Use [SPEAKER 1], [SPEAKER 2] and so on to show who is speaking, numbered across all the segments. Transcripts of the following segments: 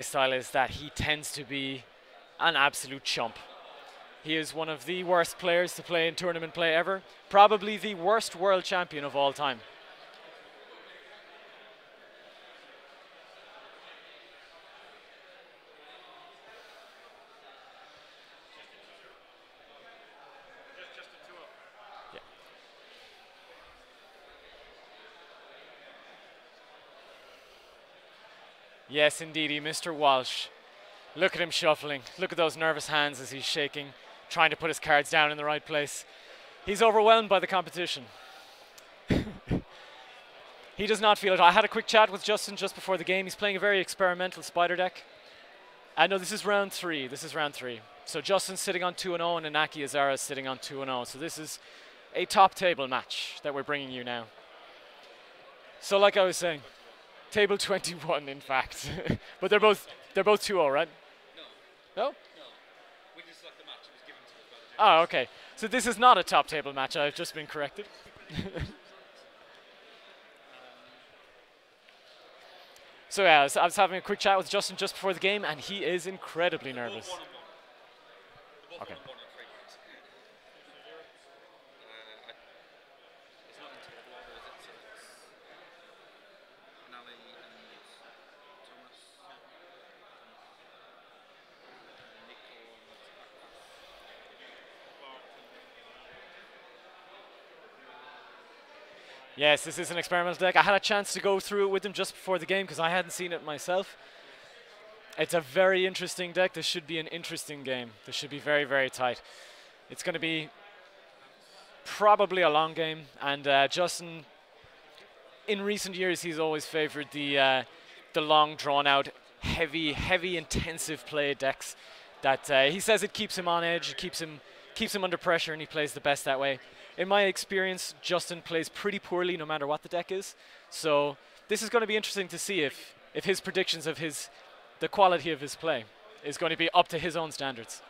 [SPEAKER 1] style is that he tends to be an absolute chump. He is one of the worst players to play in tournament play ever, probably the worst world champion of all time. Yeah. Yes, indeedy, Mr. Walsh. Look at him shuffling. Look at those nervous hands as he's shaking, trying to put his cards down in the right place. He's overwhelmed by the competition. He does not feel it. I had a quick chat with Justin just before the game. He's playing a very experimental spider deck. No, this is round 3. This is round 3. So Justin's sitting on 2-0 and Inaki Azara is sitting on 2-0. So this is a top table match that we're bringing you now. So like I was saying, table 21 in fact. But they're both 2-0, right? No? No. We just select the match. It was given to us by the judges. Oh, okay. So this is not a top table match. I've just been corrected. So yeah, I was having a quick chat with Justin just before the game, and he is incredibly nervous. Okay. Yes, this is an experimental deck. I had a chance to go through it with him just before the game because I hadn't seen it myself. It's a very interesting deck. This should be an interesting game. This should be very, very tight. It's going to be probably a long game, and Justin, in recent years, he's always favored the long, drawn-out, heavy, intensive play decks. That he says it keeps him on edge, it keeps him under pressure, and he plays the best that way. In my experience, Justin plays pretty poorly no matter what the deck is. So this is going to be interesting to see if his predictions of the quality of his play is going to be up to his own standards.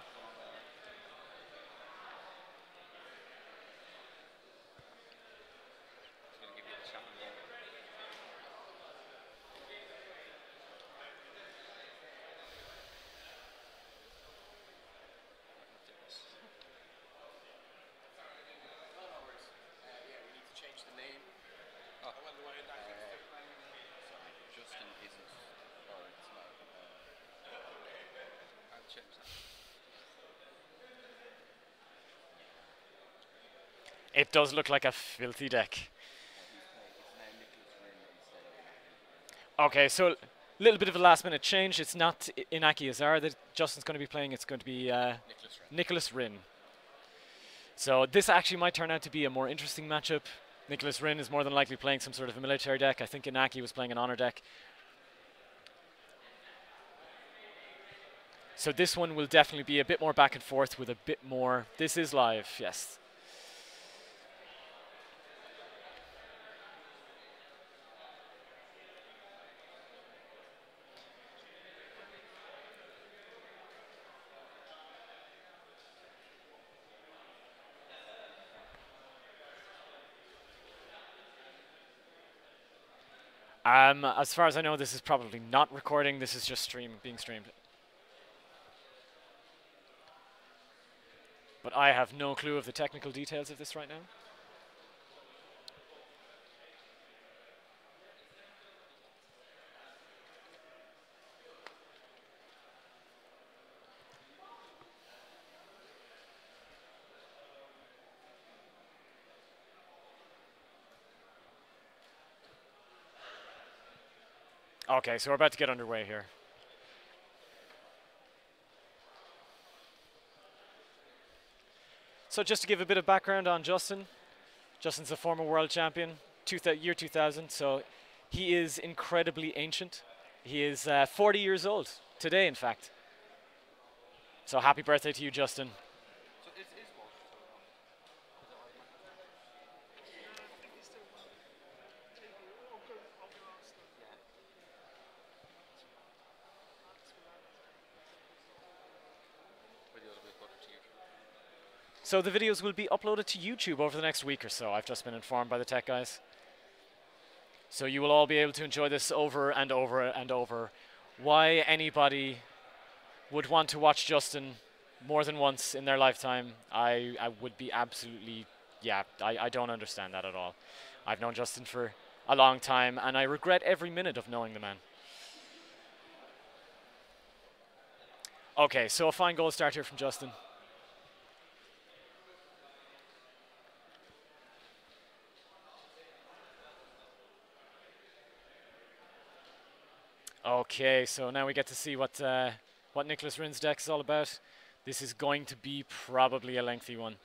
[SPEAKER 1] It does look like a filthy deck. Okay, so a little bit of a last-minute change. It's not Inaki Azara that Justin's going to be playing. It's going to be Nicholas Rin. So this actually might turn out to be a more interesting matchup. Nicholas Rin is more than likely playing some sort of a military deck. I think Inaki was playing an honor deck. So this one will definitely be a bit more back and forth with a bit more. This is live, yes. As far as I know, this is probably not recording. This is just being streamed. But I have no clue of the technical details of this right now. Okay, so we're about to get underway here. So just to give a bit of background on Justin, Justin's a former world champion, year 2000, so he is incredibly ancient. He is 40 years old, today in fact. So happy birthday to you, Justin. So the videos will be uploaded to YouTube over the next week or so. I've just been informed by the tech guys. So you will all be able to enjoy this over and over and over why anybody would want to watch Justin more than once in their lifetime, I would be absolutely, yeah, I don't understand that at all. I've known Justin for a long time, and I regret every minute of knowing the man. Okay, so a fine goal start here from Justin. Okay, so now we get to see what Nicholas Rin's deck is all about. This is going to be probably a lengthy one.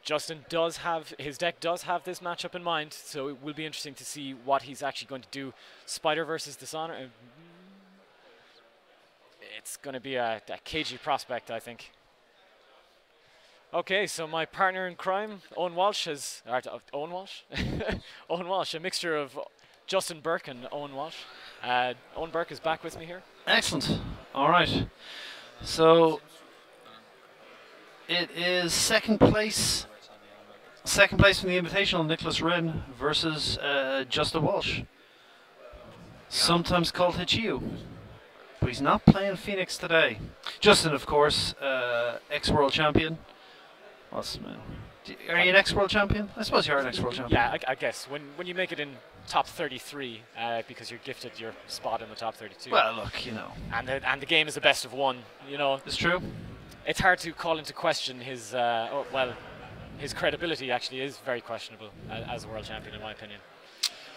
[SPEAKER 1] Justin does have, his deck does have this matchup in mind, so it will be interesting to see what he's actually going to do. Spider versus Dishonor. It's going to be a cagey prospect, I think. Okay, so my partner in crime, Owen Walsh, has... Owen Walsh? Owen Walsh, a mixture of Justin Burke and Owen Walsh. Owen Burke is back with me here.
[SPEAKER 2] Excellent. All right. So it is second place. Second place from the Invitational, Nicholas Rin versus Justin Walsh. Sometimes called Hichiu. But he's not playing Phoenix today. Justin, of course, ex-world champion. Are you an ex-world champion? I suppose you are an ex-world champion.
[SPEAKER 1] Yeah, I guess. When you make it in top 33, because you're gifted your spot in the top 32.
[SPEAKER 2] Well, look, you know.
[SPEAKER 1] And the game is a best of one, you know.
[SPEAKER 2] It's true.
[SPEAKER 1] It's hard to call into question his, his credibility actually is very questionable as a world champion, in my opinion.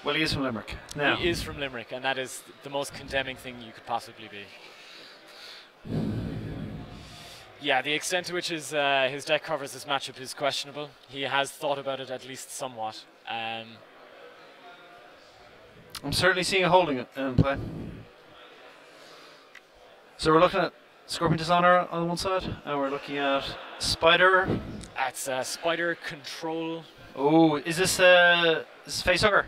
[SPEAKER 2] Well, he is from Limerick. Now.
[SPEAKER 1] He is from Limerick, and that is the most condemning thing you could possibly be. Yeah, the extent to which his deck covers this matchup is questionable. He has thought about it at least somewhat.
[SPEAKER 2] I'm certainly seeing a holding in play. So we're looking at Scorpion Dishonor on one side, and we're looking at Spider.
[SPEAKER 1] That's Spider Control.
[SPEAKER 2] Oh, is this Facehugger?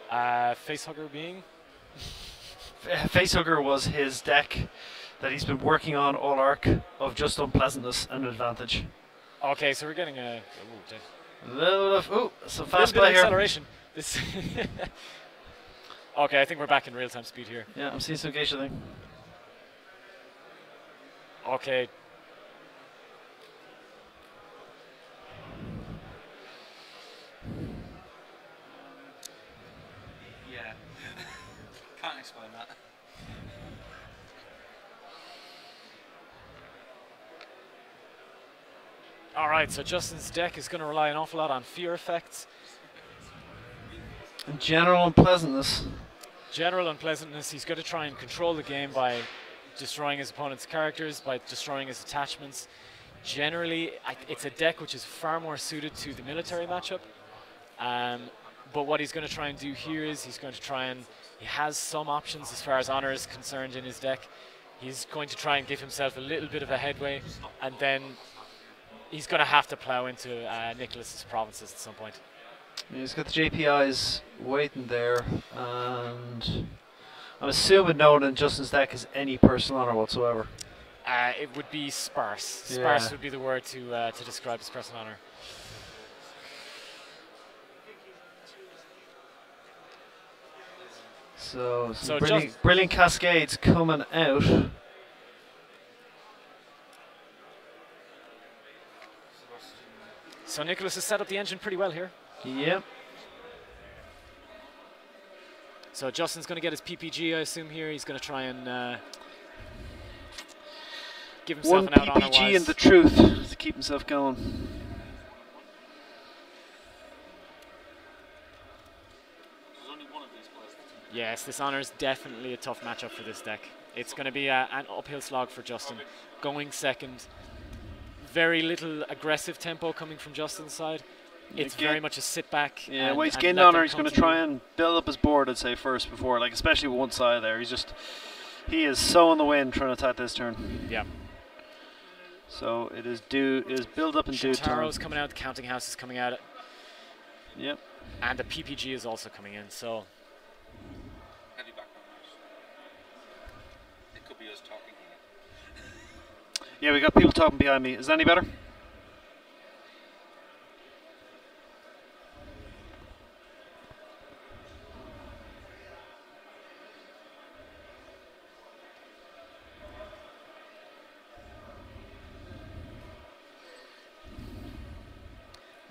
[SPEAKER 1] Facehugger being?
[SPEAKER 2] Facehugger was his deck that he's been working on all arc of just unpleasantness and advantage.
[SPEAKER 1] Okay, so we're getting a
[SPEAKER 2] little bit of some fast
[SPEAKER 1] bit
[SPEAKER 2] play
[SPEAKER 1] of
[SPEAKER 2] here.
[SPEAKER 1] acceleration. This okay, I think we're back in real time speed here.
[SPEAKER 2] Yeah, I'm seeing some geisha thing.
[SPEAKER 1] Okay.
[SPEAKER 3] Yeah. Can't explain that.
[SPEAKER 1] Alright, so Justin's deck is going to rely an awful lot on fear effects.
[SPEAKER 2] And general unpleasantness.
[SPEAKER 1] General unpleasantness. He's going to try and control the game by destroying his opponent's characters, by destroying his attachments. Generally, it's a deck which is far more suited to the military matchup. But what he's going to try and do here is he's going to try and... He has some options as far as honor is concerned in his deck. He's going to try and give himself a little bit of a headway, and then he's going to have to plow into Nicholas's provinces at some point.
[SPEAKER 2] He's got the JPIs waiting there, and I'm assuming no one in Justin's deck has any personal honor whatsoever.
[SPEAKER 1] It would be sparse.
[SPEAKER 2] Yeah.
[SPEAKER 1] Sparse would be the word to describe his personal honor.
[SPEAKER 2] So
[SPEAKER 1] just
[SPEAKER 2] brilliant cascades coming out.
[SPEAKER 1] So Nicholas has set up the engine pretty well here.
[SPEAKER 2] Yep.
[SPEAKER 1] So Justin's going to get his PPG, I assume here. He's going to try and give himself
[SPEAKER 2] One
[SPEAKER 1] an out
[SPEAKER 2] PPG
[SPEAKER 1] honor-wise.
[SPEAKER 2] and the truth to keep himself going.
[SPEAKER 1] Yes, this honor is definitely a tough matchup for this deck. It's going to be an uphill slog for Justin. Going second, very little aggressive tempo coming from Justin's side. It's very much a sit back.
[SPEAKER 2] Yeah, well, he's getting honor. He's going to try and build up his board, I'd say, first before, like especially with one side there. He is so in the wind trying to attack this turn.
[SPEAKER 1] Yeah.
[SPEAKER 2] So it is build up and do turn.
[SPEAKER 1] Shintaro's coming out. The counting house is coming out.
[SPEAKER 2] Yep.
[SPEAKER 1] And the PPG is also coming in. So.
[SPEAKER 3] It could be us talking.
[SPEAKER 2] Yeah, we got people talking behind me. Is that any better?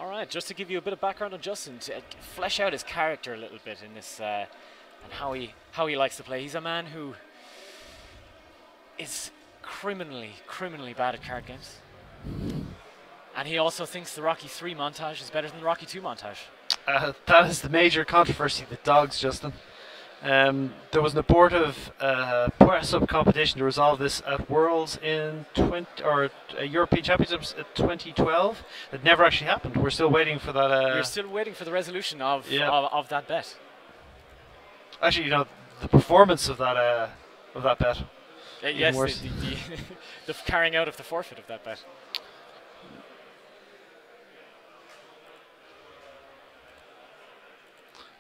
[SPEAKER 1] All right, just to give you a bit of background on Justin, to flesh out his character a little bit in this, and how he likes to play. He's a man who is criminally bad at card games, and he also thinks the Rocky 3 montage is better than the Rocky 2 montage.
[SPEAKER 2] That is the major controversy. The dogs, Justin. There was an abortive press-up competition to resolve this at Worlds in European Championships in 2012. It never actually happened. We're still waiting for that.
[SPEAKER 1] We're still waiting for the resolution of that bet.
[SPEAKER 2] Actually, you know, the performance of that bet.
[SPEAKER 1] Yes, the carrying out of the forfeit of that bet.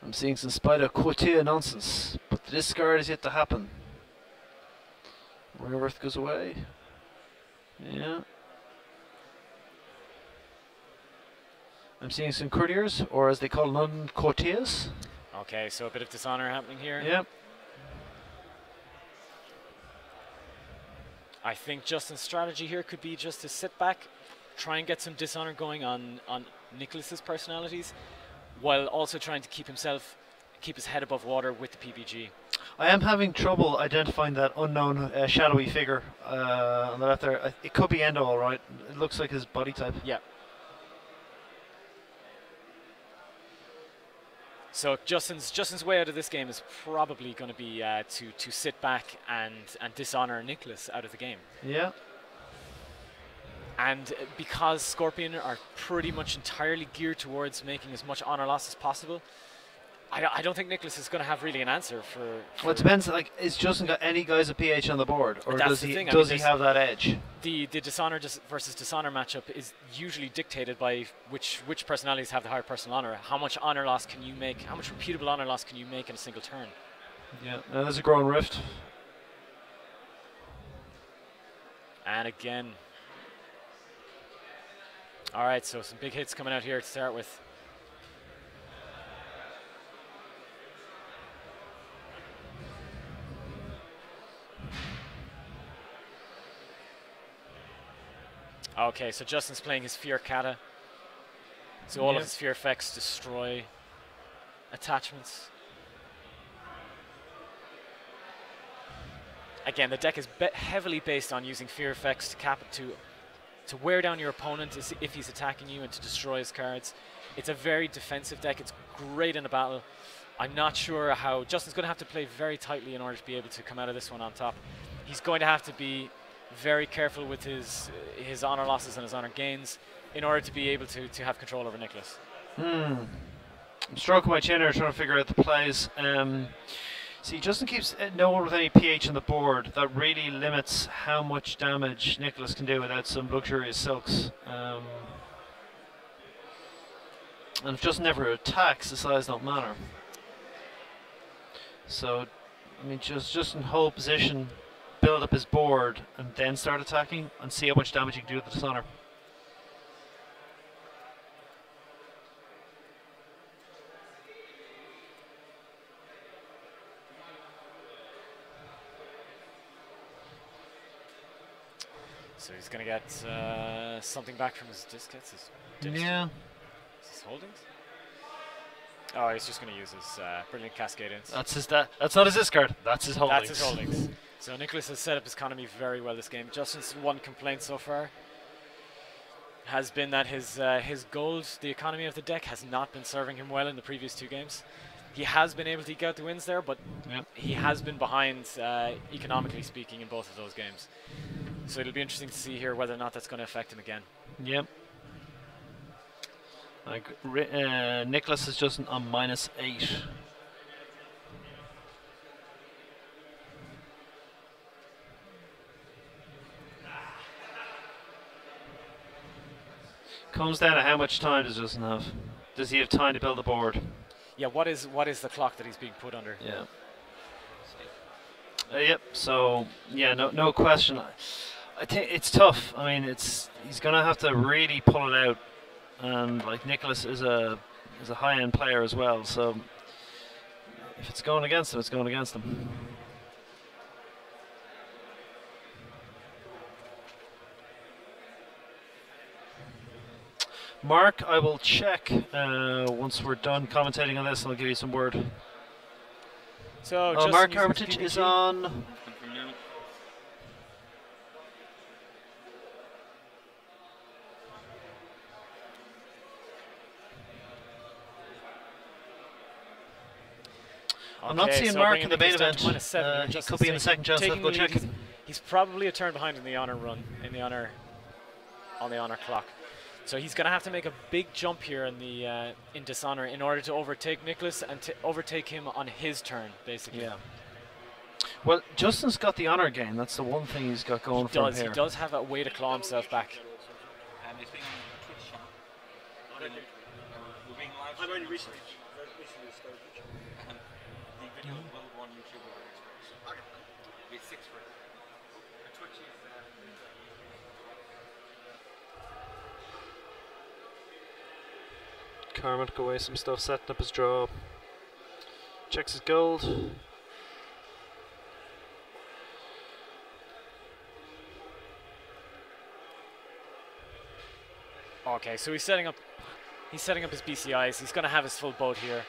[SPEAKER 2] I'm seeing some Spider Courtier nonsense, but the discard is yet to happen. Rare Earth goes away. Yeah. I'm seeing some courtiers, or as they call London, courtiers.
[SPEAKER 1] Okay, so a bit of dishonor happening here.
[SPEAKER 2] Yep.
[SPEAKER 1] I think Justin's strategy here could be just to sit back, try and get some dishonor going on Nicholas's personalities, while also trying to keep his head above water with the PPG.
[SPEAKER 2] I am having trouble identifying that unknown shadowy figure on the left there. It could be Endo, all right. It looks like his body type.
[SPEAKER 1] Yeah. So Justin's way out of this game is probably going to be to sit back and dishonor Nicholas out of the game.
[SPEAKER 2] Yeah.
[SPEAKER 1] And because Scorpion are pretty much entirely geared towards making as much honor loss as possible, I don't think Nicholas is going to have really an answer for
[SPEAKER 2] well, it depends. Like, is Justin got any guys at PH on the board, or
[SPEAKER 1] that's
[SPEAKER 2] does
[SPEAKER 1] the
[SPEAKER 2] he
[SPEAKER 1] thing.
[SPEAKER 2] does he have that edge?
[SPEAKER 1] The dishonor versus dishonor matchup is usually dictated by which personalities have the higher personal honor. How much honor loss can you make? How much reputable honor loss can you make in a single turn?
[SPEAKER 2] Yeah, there's a growing rift.
[SPEAKER 1] And again. All right, so some big hits coming out here to start with. Okay, so Justin's playing his Fear Kata. So all of his fear effects destroy attachments. Again, the deck is heavily based on using fear effects to wear down your opponent if he's attacking you and to destroy his cards. It's a very defensive deck. It's great in a battle. I'm not sure how Justin's going to have to play very tightly in order to be able to come out of this one on top. He's going to have to be very careful with his honor losses and his honor gains in order to be able to have control over Nicholas.
[SPEAKER 2] I'm stroking my chin here trying to figure out the plays. See, Justin keeps no one with any PH on the board. That really limits how much damage Nicholas can do without some luxurious silks. And if Justin never attacks, the size don't matter. So, I mean, Justin hold position, build up his board, and then start attacking, and see how much damage he can do with the dishonor.
[SPEAKER 1] So he's going to get something back from his discards.
[SPEAKER 2] Yeah.
[SPEAKER 1] His holdings? Oh, he's just going to use his Brilliant Cascade Ins.
[SPEAKER 2] That's not his discard. That's his holdings.
[SPEAKER 1] That's his holdings. So Nicholas has set up his economy very well this game. Justin's one complaint so far has been that his gold, the economy of the deck, has not been serving him well in the previous two games. He has been able to eke out the wins there, but he has been behind, economically speaking, in both of those games. So it'll be interesting to see here whether or not that's going to affect him again.
[SPEAKER 2] Yep. Nicholas is just on -8. Comes down to how much time does Justin have. Does he have time to build a board?
[SPEAKER 1] Yeah, what is the clock that he's being put under?
[SPEAKER 2] Yeah. Yep. So yeah, no question. I think it's tough. I mean, he's gonna have to really pull it out, and like Nicholas is a high-end player as well. So if it's going against him, it's going against him. Mark, I will check once we're done commentating on this, and I'll give you some word.
[SPEAKER 1] So
[SPEAKER 2] Oh,
[SPEAKER 1] Justin
[SPEAKER 2] Mark
[SPEAKER 1] using his
[SPEAKER 2] Armitage is
[SPEAKER 1] PPG.
[SPEAKER 2] on.
[SPEAKER 3] From now.
[SPEAKER 2] I'm not seeing
[SPEAKER 1] so
[SPEAKER 2] Mark
[SPEAKER 1] bringing
[SPEAKER 2] in the main
[SPEAKER 1] Nicholas down to
[SPEAKER 2] event.
[SPEAKER 1] -7 here.
[SPEAKER 2] He
[SPEAKER 1] Justin's
[SPEAKER 2] could be in the
[SPEAKER 1] taking-
[SPEAKER 2] second chance. Let's
[SPEAKER 1] taking
[SPEAKER 2] go
[SPEAKER 1] the
[SPEAKER 2] check.
[SPEAKER 1] lead. He's probably a turn behind in the honor run, in the honor, on the honor clock. So he's going to have to make a big jump here in the in dishonor in order to overtake Nicholas and to overtake him on his turn, basically.
[SPEAKER 2] Yeah. Well, Justin's got the honor again. That's the one thing he's got going for him
[SPEAKER 1] He
[SPEAKER 2] here.
[SPEAKER 1] does have a way to claw himself back.
[SPEAKER 3] It's being on Twitch channel. We're being live.
[SPEAKER 4] I've only recently started.
[SPEAKER 3] The video will go on YouTube over the next week. It'll be 6 for it. Twitch is.
[SPEAKER 2] Carmen go away some stuff, setting up his draw. Checks his gold.
[SPEAKER 1] Okay, so he's setting up his BCIs. He's going to have his full boat here.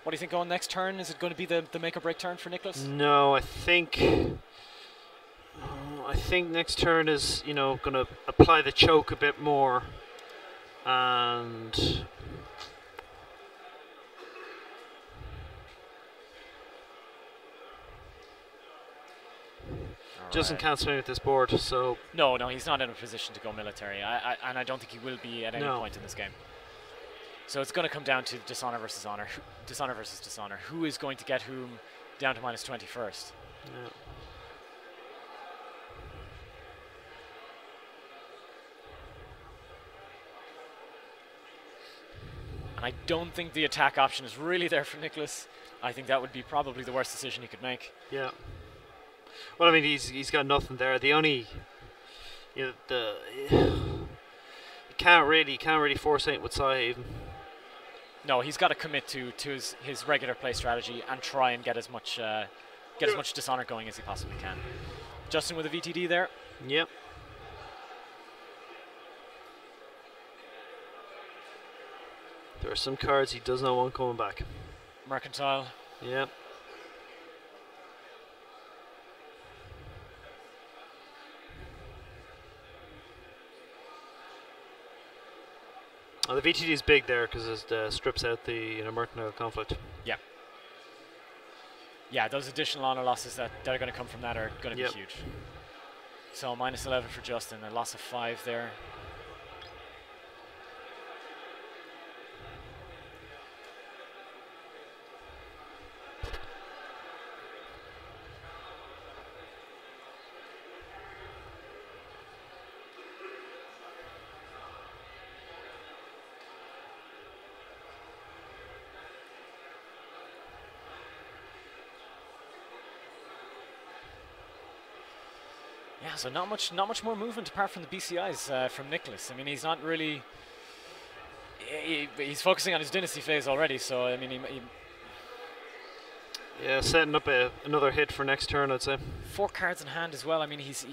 [SPEAKER 1] What do you think going next turn? Is it going to be the make or break turn for Nicholas?
[SPEAKER 2] No, I think next turn is, you know, going to apply the choke a bit more, and Justin can't swing with this board, so
[SPEAKER 1] No, he's not in a position to go military, and I don't think he will be at any
[SPEAKER 2] No.
[SPEAKER 1] point in this game. So it's going to come down to dishonor versus honor, dishonor versus dishonor. Who is going to get whom down to -20 first?
[SPEAKER 2] yeah.
[SPEAKER 1] And I don't think the attack option is really there for Nicholas. I think that would be probably the worst decision he could make.
[SPEAKER 2] Yeah. Well, I mean, he's got nothing there. The only, you know, you can't really force it with Sai even.
[SPEAKER 1] No, he's got to commit to his regular play strategy and try and get as much dishonor going as he possibly can. Justin with a VTD there.
[SPEAKER 2] Yep. There are some cards he does not want coming back.
[SPEAKER 1] Mercantile.
[SPEAKER 2] Yep. The VTD is big there because it strips out the mercantile conflict.
[SPEAKER 1] Yeah. Yeah, those additional honor losses that are going to come from that are going to
[SPEAKER 2] Yep.
[SPEAKER 1] be huge. So -11 for Justin, a loss of 5 there. Yeah, so not much more movement apart from the BCIs from Nicholas. I mean, he's not really. He's focusing on his dynasty phase already. So I mean, he
[SPEAKER 2] Yeah, setting up another hit for next turn, I'd say.
[SPEAKER 1] 4 cards in hand as well. I mean, he's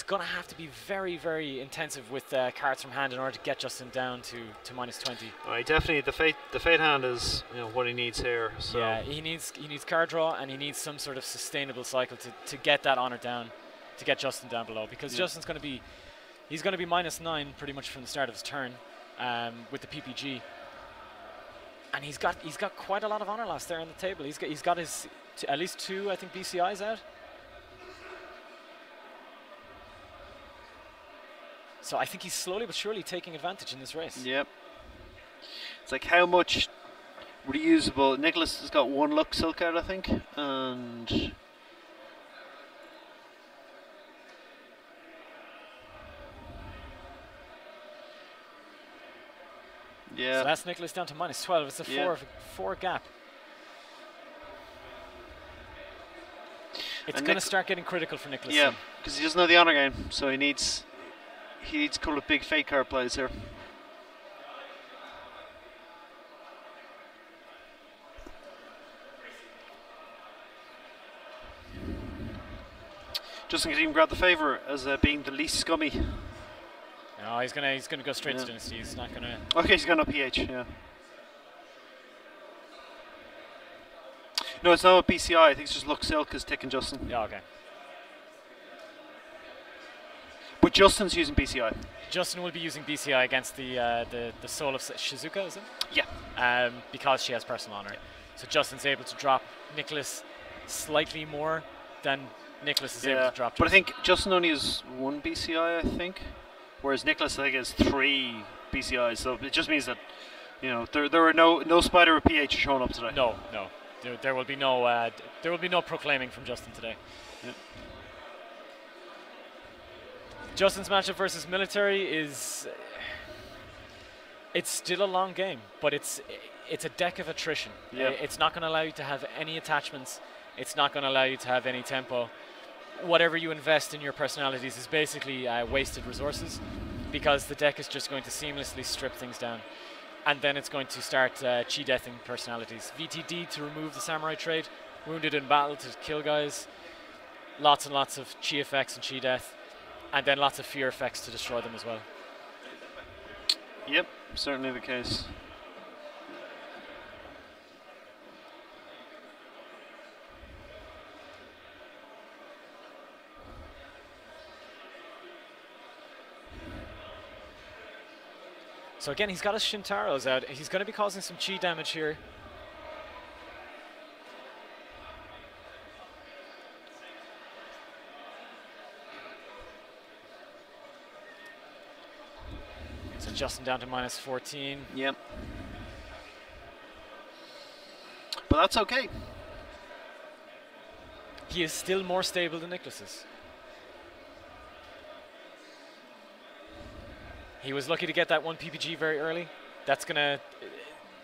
[SPEAKER 1] gonna have to be very, very intensive with cards from hand in order to get Justin down to -20.
[SPEAKER 2] He definitely the fate hand is what he needs here. So
[SPEAKER 1] Yeah, he needs card draw and he needs some sort of sustainable cycle to get that honor down, to get Justin down below, because Justin's going to be -9 pretty much from the start of his turn with the PPG, and he's got quite a lot of honor loss there on the table. He's got his at least 2, I think, BCIs out. So I think he's slowly but surely taking advantage in this race.
[SPEAKER 2] Yep. It's like how much reusable. Nicholas has got 1 luck silk out, I think, and yeah.
[SPEAKER 1] So that's Nicholas down to -12. It's a four gap. It's going to start getting critical for Nicholas.
[SPEAKER 2] Yeah, because he doesn't know the honor game, so he needs a couple of big fake card plays here. Justin could even grab the favour as being the least scummy.
[SPEAKER 1] No, he's gonna go straight to Dynasty. He's not gonna.
[SPEAKER 2] Okay, he's gone up PH. Yeah. No, it's not a BCI. I think it's just Lux Silk is ticking Justin.
[SPEAKER 1] Yeah, okay.
[SPEAKER 2] But Justin's using BCI.
[SPEAKER 1] Justin will be using BCI against the soul of Shizuka, is it?
[SPEAKER 2] Yeah.
[SPEAKER 1] Because she has personal honor. So Justin's able to drop Nicholas slightly more than Nicholas is able to drop.
[SPEAKER 2] But I think Justin only has 1 BCI, I think, whereas Nicholas I think has 3 BCIs. So it just means that there are no Spider or PH showing up today.
[SPEAKER 1] No. There will be no proclaiming from Justin today.
[SPEAKER 2] Yep.
[SPEAKER 1] Justin's matchup versus Military it's still a long game, but it's a deck of attrition.
[SPEAKER 2] Yep.
[SPEAKER 1] It's not going to allow you to have any attachments. It's not going to allow you to have any tempo. Whatever you invest in your personalities is basically wasted resources, because the deck is just going to seamlessly strip things down. And then it's going to start chi-deathing personalities. VTD to remove the Samurai trait, Wounded in Battle to kill guys, lots and lots of chi effects and chi death, and then lots of fear effects to destroy them as well.
[SPEAKER 2] Yep, certainly the case.
[SPEAKER 1] So again, he's got his Shintaros out. He's going to be causing some chi damage here. So Justin down to minus 14.
[SPEAKER 2] Yep. But that's okay.
[SPEAKER 1] He is still more stable than Nicholas's. He was lucky to get that 1 PPG very early. That's going to...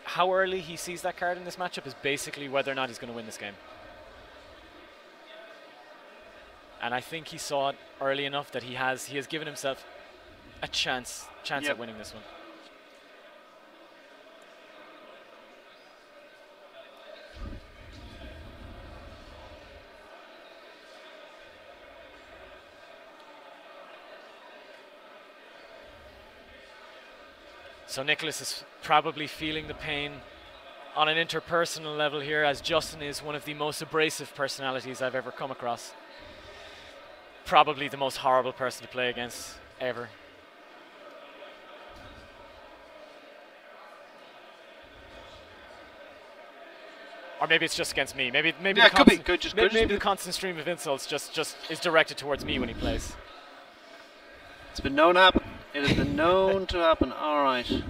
[SPEAKER 1] How early he sees that card in this matchup is basically whether or not he's going to win this game. And I think he saw it early enough that he has given himself a chance at winning this one. So Nicholas is probably feeling the pain on an interpersonal level here, as Justin is one of the most abrasive personalities I've ever come across. Probably the most horrible person to play against ever. Or maybe it's just against me. Maybe
[SPEAKER 2] Yeah,
[SPEAKER 1] the
[SPEAKER 2] could
[SPEAKER 1] maybe the constant stream of insults just is directed towards me when he plays.
[SPEAKER 2] It's been known to happen. It has been known to happen. All right.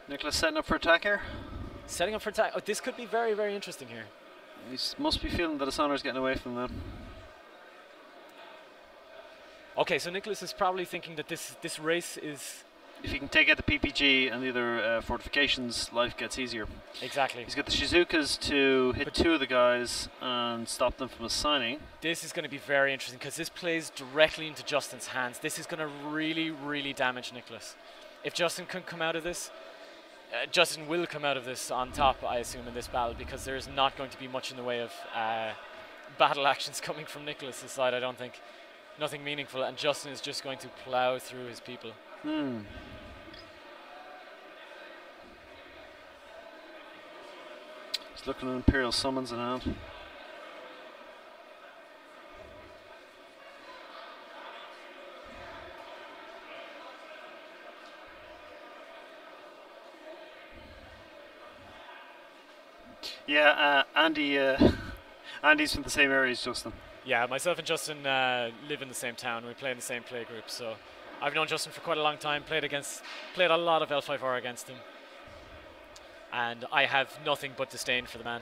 [SPEAKER 2] Nicholas setting up for attack here.
[SPEAKER 1] Setting up for attack. Oh, this could be very, very interesting here.
[SPEAKER 2] He must be feeling that his honor's getting away from them.
[SPEAKER 1] Okay, so Nicholas is probably thinking that this race is...
[SPEAKER 2] If he can take out the PPG and the other fortifications, life gets easier.
[SPEAKER 1] Exactly.
[SPEAKER 2] He's got the Shizukas to hit 2 of the guys and stop them from assigning.
[SPEAKER 1] This is going to be very interesting because this plays directly into Justin's hands. This is going to really, really damage Nicholas. If Justin can come out of this... Justin will come out of this on top, I assume, in this battle, because there is not going to be much in the way of battle actions coming from Nicholas' side, I don't think. Nothing meaningful, and Justin is just going to plow through his people.
[SPEAKER 2] He's looking at Imperial Summons in hand. Yeah, Andy's from the same area as Justin.
[SPEAKER 1] Yeah, myself and Justin live in the same town. We play in the same play group, so I've known Justin for quite a long time. Played a lot of L5R against him, and I have nothing but disdain for the man.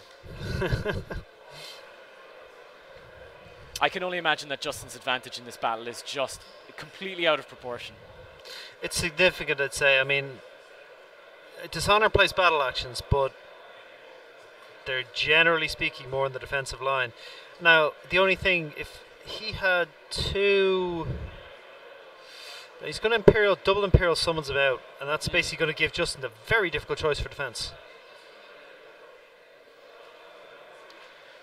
[SPEAKER 1] I can only imagine that Justin's advantage in this battle is just completely out of proportion.
[SPEAKER 2] It's significant, I'd say. I mean, Dishonor plays battle actions, but they're generally speaking more on the defensive line. Now, the only thing, if he had two, he's going to double Imperial summons him out, and that's basically going to give Justin a very difficult choice for defense.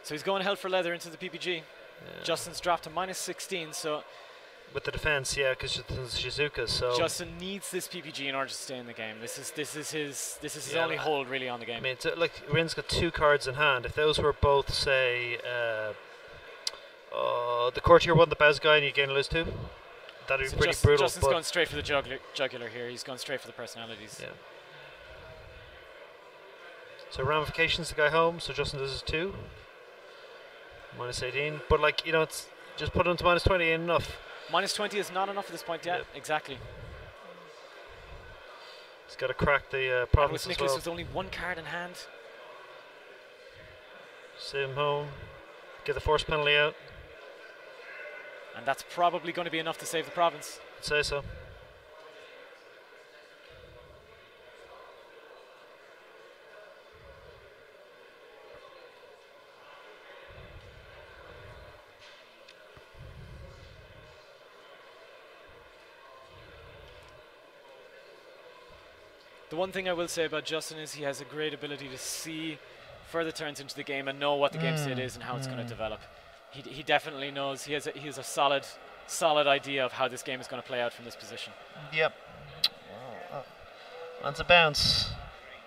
[SPEAKER 1] So he's going hell for leather into the PPG. Yeah. Justin's dropped to -16, so
[SPEAKER 2] with the defense, yeah, because Justin's Shizuka. So
[SPEAKER 1] Justin needs this PPG in order to stay in the game. This is his only hold really on the game.
[SPEAKER 2] I mean, like Rin's got 2 cards in hand. If those were both, say, the courtier one, the Baz guy, and you gain or lose 2, that'd be pretty brutal.
[SPEAKER 1] Justin's going straight for the jugular here. He's going straight for the personalities.
[SPEAKER 2] Yeah. So ramifications to go home. So Justin loses 2. -18, but like it's just put him to -20 ain't enough.
[SPEAKER 1] -20 is not enough at this point yet. Yep. Exactly.
[SPEAKER 2] He's got to crack the province
[SPEAKER 1] with Nicholas with only 1 card in hand.
[SPEAKER 2] Send him home. Get the force penalty out.
[SPEAKER 1] And that's probably going to be enough to save the province.
[SPEAKER 2] I'd say so.
[SPEAKER 1] The one thing I will say about Justin is he has a great ability to see further turns into the game and know what the game state is and how it's going to develop. He definitely knows. He has a solid idea of how this game is going to play out from this position.
[SPEAKER 2] Yep. That's a bounce.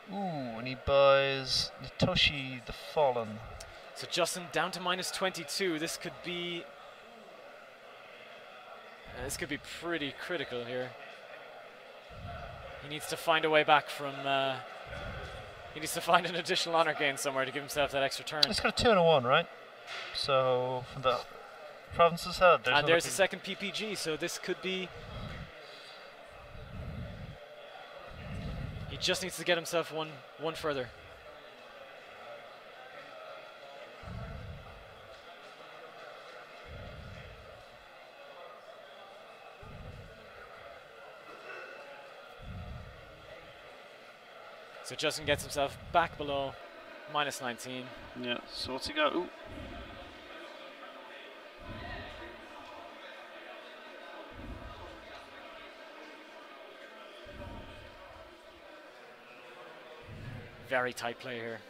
[SPEAKER 2] Ooh, and he buys Nitoshi the Fallen.
[SPEAKER 1] So Justin down to -22. This could be pretty critical here. He needs to find a way back from. He needs to find an additional honor gain somewhere to give himself that extra turn.
[SPEAKER 2] He's got a 2 and a 1, right? So from the province's head,
[SPEAKER 1] there's the second PPG. So this could be. He just needs to get himself one further. So Justin gets himself back below -19.
[SPEAKER 2] Yeah, so what's he got? Ooh.
[SPEAKER 1] Very tight play here.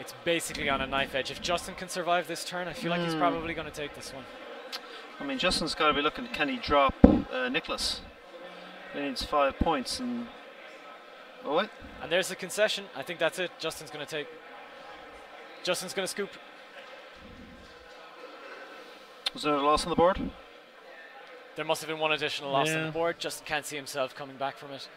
[SPEAKER 1] It's basically on a knife edge. If Justin can survive this turn, I feel like he's probably going to take this one.
[SPEAKER 2] I mean, Justin's got to be looking, can he drop Nicholas? He needs 5 points and... Oh, wait.
[SPEAKER 1] And there's the concession. I think that's it. Justin's going to scoop.
[SPEAKER 2] Was there a loss on the board?
[SPEAKER 1] There must have been one additional loss on the board. Justin can't see himself coming back from it.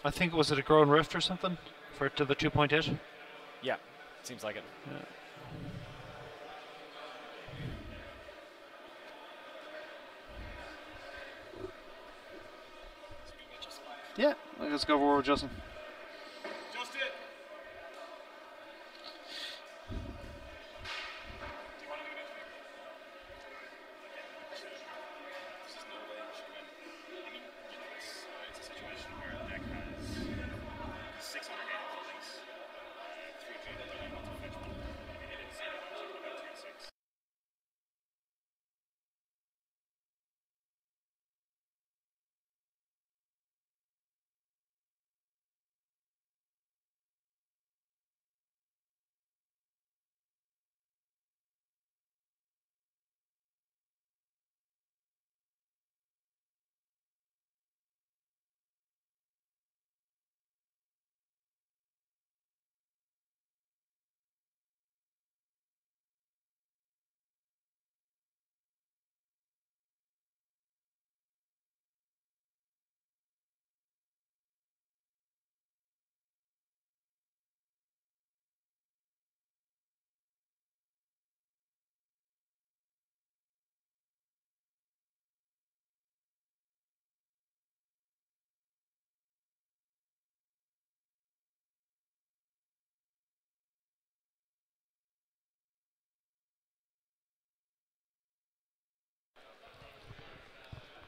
[SPEAKER 2] I think, was it a grown rift or something for to the 2-point hit?
[SPEAKER 1] Yeah, seems like it.
[SPEAKER 2] Yeah, let's go forward, Justin.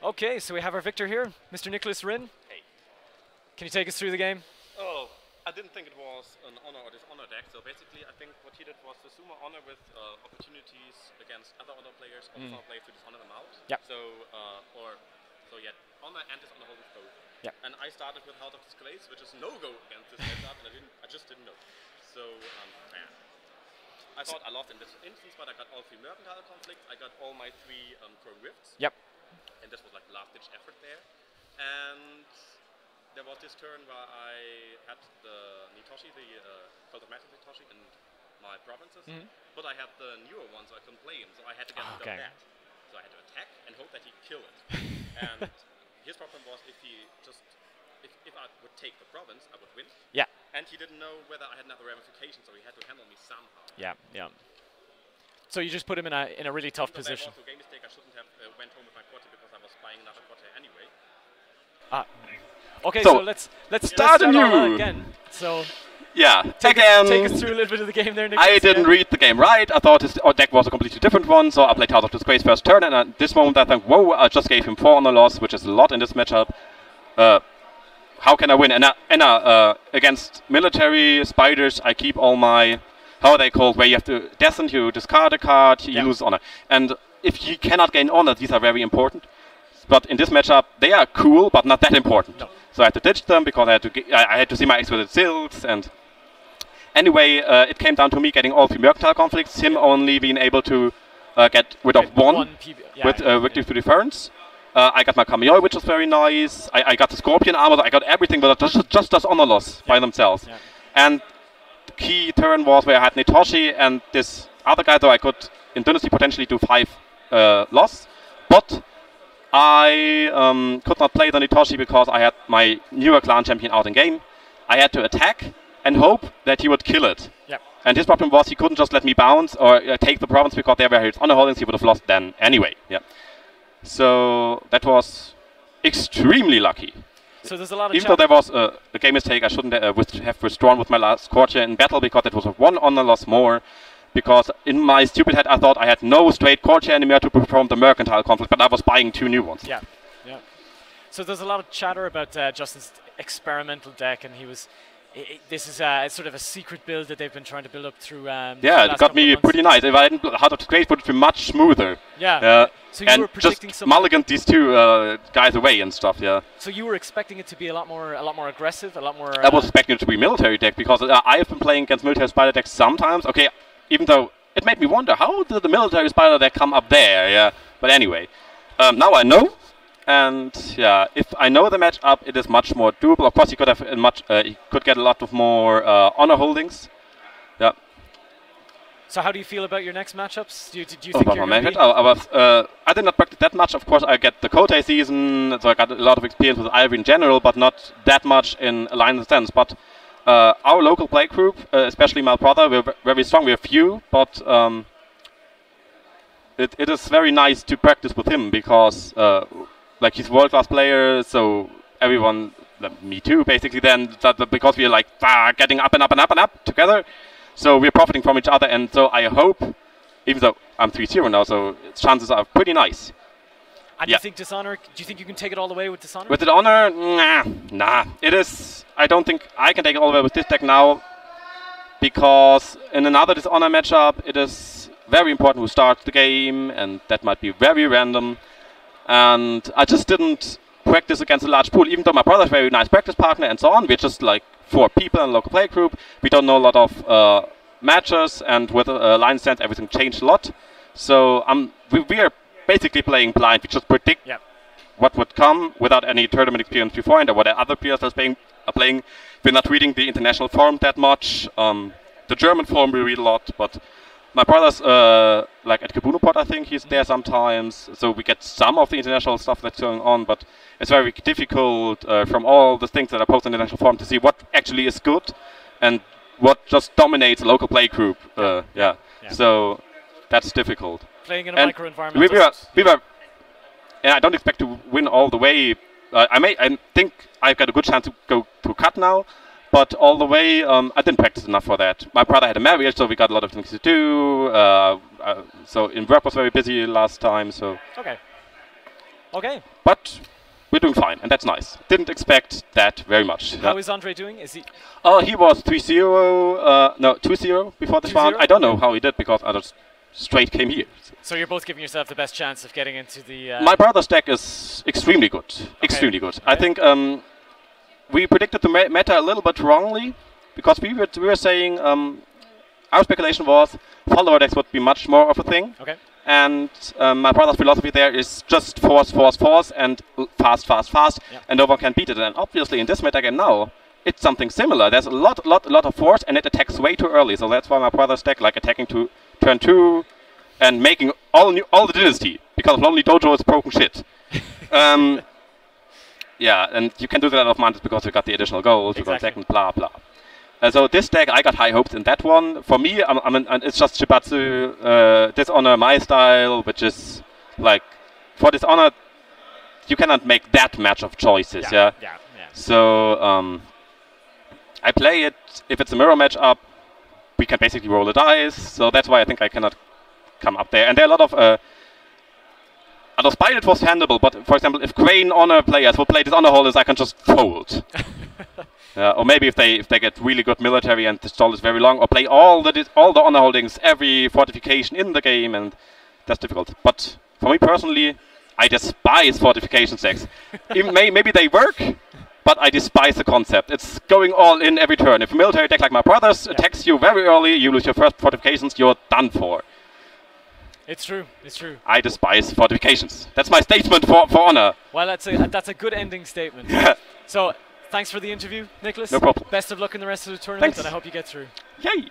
[SPEAKER 1] Okay, so we have our victor here, Mr. Nicholas Rin.
[SPEAKER 5] Hey.
[SPEAKER 1] Can you take us through the game?
[SPEAKER 5] Oh, I didn't think it was an honor or dishonor deck. So basically, I think what he did was to assume an honor with opportunities against other honor players, also players to dishonor them out.
[SPEAKER 1] Yep.
[SPEAKER 5] So yeah, honor and dishonor holdings both.
[SPEAKER 1] Yep.
[SPEAKER 5] And I started with Heart of Disgrace, which is no-go against this setup, and I just didn't know. So yeah. I thought I lost in this instance, but I got all 3 mercantile conflicts. I got all my 3 throwing rifts.
[SPEAKER 1] Yep.
[SPEAKER 5] And this was like the last-ditch effort there. And there was this turn where I had the Nitoshi, the Cult of Magic Nitoshi, in my provinces. But I had the newer one, so I couldn't play him. So I had to get rid of that. So I had to attack and hope that he'd kill it. And his problem was if I would take the province, I would win.
[SPEAKER 1] Yeah.
[SPEAKER 5] And he didn't know whether I had another ramification, so he had to handle me somehow.
[SPEAKER 1] Yeah, yeah. So you just put him in a really tough position.
[SPEAKER 5] That was a game mistake. I shouldn't have went home with my quarter because I was buying another quarter anyway.
[SPEAKER 1] Okay,
[SPEAKER 2] So,
[SPEAKER 1] so let's
[SPEAKER 2] start
[SPEAKER 1] all
[SPEAKER 2] anew.
[SPEAKER 1] again. So
[SPEAKER 2] Yeah,
[SPEAKER 1] take
[SPEAKER 2] again.
[SPEAKER 1] us through a little bit of the game there, Nicholas.
[SPEAKER 2] I didn't read the game right. I thought his deck was a completely different one, so I played House of Disgrace first turn, and at this moment I think, whoa, I just gave him 4 on the loss, which is a lot in this matchup. How can I win? And against military spiders, I keep all my, how are they called, where you have to descend, you discard a card, you lose honor. And if you cannot gain honor, these are very important. But in this matchup, they are cool, but not that important.
[SPEAKER 1] No.
[SPEAKER 2] So I had to ditch them because I had to see my Expedited Silks, and anyway, it came down to me getting all 3 mercantile conflicts, him only being able to get rid of one with Victory to Deference. I got my Kamiyoi, which was very nice. I got the Scorpion armor, I got everything, but it just does honor loss by themselves. Yeah. And the key turn was where I had Nitoshi and this other guy, though I could in Dynasty potentially do 5 loss. But I could not play the Nitoshi because I had my newer clan champion out in game. I had to attack and hope that he would kill it.
[SPEAKER 1] Yep.
[SPEAKER 2] And his problem was he couldn't just let me bounce or take the province because there were his honor holdings, he would have lost then anyway. Yeah. So that was extremely lucky.
[SPEAKER 1] So there's a lot of
[SPEAKER 2] Even though there was a game mistake, I shouldn't have withdrawn with my last courtier in battle because it was 1 honor loss more. Because in my stupid head, I thought I had no straight courtier anymore to perform the mercantile conflict, but I was buying 2 new ones.
[SPEAKER 1] Yeah, yeah. So there's a lot of chatter about Justin's experimental deck, and he was. This is sort of a secret build that they've been trying to build up through.
[SPEAKER 2] Yeah, it got me pretty nice. If I didn't Heart of Disgrace, would be much smoother.
[SPEAKER 1] Yeah. So you were predicting
[SPEAKER 2] just mulliganed these 2 guys away and stuff. Yeah.
[SPEAKER 1] So you were expecting it to be a lot more aggressive, a lot more.
[SPEAKER 2] I was expecting it to be military deck because I have been playing against military spider decks sometimes. Okay, even though it made me wonder how did the military spider deck come up there. Yeah. But anyway, now I know. And yeah, if I know the matchup, it is much more doable. Of course, he could have he could get a lot of more honor holdings. Yeah.
[SPEAKER 1] So how do you feel about your next matchups? Do you think you're going to be...
[SPEAKER 2] I did not practice that much. Of course, I get the Kotei season, so I got a lot of experience with Ivy in general, but not that much in Alliance sense. But our local play group, especially my brother, we're very strong. We're few, but it is very nice to practice with him because. Like he's a world-class player, so everyone, me too, basically. Then because we're like getting up and up and up and up together, so we're profiting from each other. And so I hope, even though I'm 3-0 now, so chances are pretty nice.
[SPEAKER 1] And do you think Dishonor? Do you think you can take it all the way with Dishonor?
[SPEAKER 2] With the honor, nah. It is. I don't think I can take it all the way with this deck now, because in another Dishonor matchup, it is very important who starts the game, and that might be very random. And I just didn't practice against a large pool, even though my brother's a very nice practice partner and so on. We're just like 4 people in a local play group. We don't know a lot of matches, and with line sense, everything changed a lot. So we are basically playing blind. We just predict what would come without any tournament experience beforehand or what other players are playing. We're not reading the international forum that much. The German forum we read a lot, but my brother's like at Kabuno Pot, I think he's there sometimes, so we get some of the international stuff that's going on, but it's very difficult from all the things that are posted in the international forum to see what actually is good and what just dominates a local play group. So that's difficult.
[SPEAKER 1] Playing in a micro environment.
[SPEAKER 2] We were, and I don't expect to win all the way. I think I've got a good chance to go to cut now. But all the way, I didn't practice enough for that. My brother had a marriage, so we got a lot of things to do. So in work was very busy last time. So
[SPEAKER 1] okay. Okay.
[SPEAKER 6] But we're doing fine, and that's nice. Didn't expect that very much.
[SPEAKER 1] How is Andre doing? Is he
[SPEAKER 6] He was 3-0, no, 2-0 before this
[SPEAKER 1] 2-0?
[SPEAKER 6] round. I don't know
[SPEAKER 1] Okay.
[SPEAKER 6] how he did because I just straight came here.
[SPEAKER 1] So you're both giving yourself the best chance of getting into the.
[SPEAKER 6] My brother's deck is extremely good. Extremely good. I think we predicted the meta a little bit wrongly because we were saying our speculation was follower decks would be much more of a thing.
[SPEAKER 1] Okay.
[SPEAKER 6] And my brother's philosophy there is just force, force, force, and fast, fast, fast,
[SPEAKER 1] Yep.
[SPEAKER 6] and no one can beat it. And obviously in this meta game now, it's something similar. There's a lot of force, and it attacks way too early. So that's why my brother's deck, like attacking to turn 2, and making all the dynasty, because Lonely Dojo is broken shit. Yeah, and you can do that out of mantis because you got the additional gold, you got
[SPEAKER 1] Exactly.
[SPEAKER 6] second, blah blah. So this deck, I got high hopes in that one. For me, it's just Shibatsu Dishonor my style, which is like for Dishonor, you cannot make that match of choices. Yeah.
[SPEAKER 1] Yeah.
[SPEAKER 6] So I play it if it's a mirror matchup. We can basically roll the dice. So that's why I think I cannot come up there. And there are a lot of. Out of spite, it was handleable, but for example, if Crane Honor players will play Dishonor holders, I can just fold. Or maybe if they get really good military and the stall is very long, or play all the honor holdings, every fortification in the game, and that's difficult. But for me personally, I despise fortification decks. Maybe they work, but I despise the concept. It's going all in every turn. If a military deck like my brother's attacks you very early, you lose your first fortifications, you're done for.
[SPEAKER 1] It's true. It's true.
[SPEAKER 6] I despise fortifications. That's my statement for honor.
[SPEAKER 1] Well, that's a good ending statement. So, thanks for the interview, Nicholas.
[SPEAKER 6] No problem.
[SPEAKER 1] Best of luck in the rest of the tournament,
[SPEAKER 6] Thanks.
[SPEAKER 1] and I hope you get through.
[SPEAKER 6] Yay!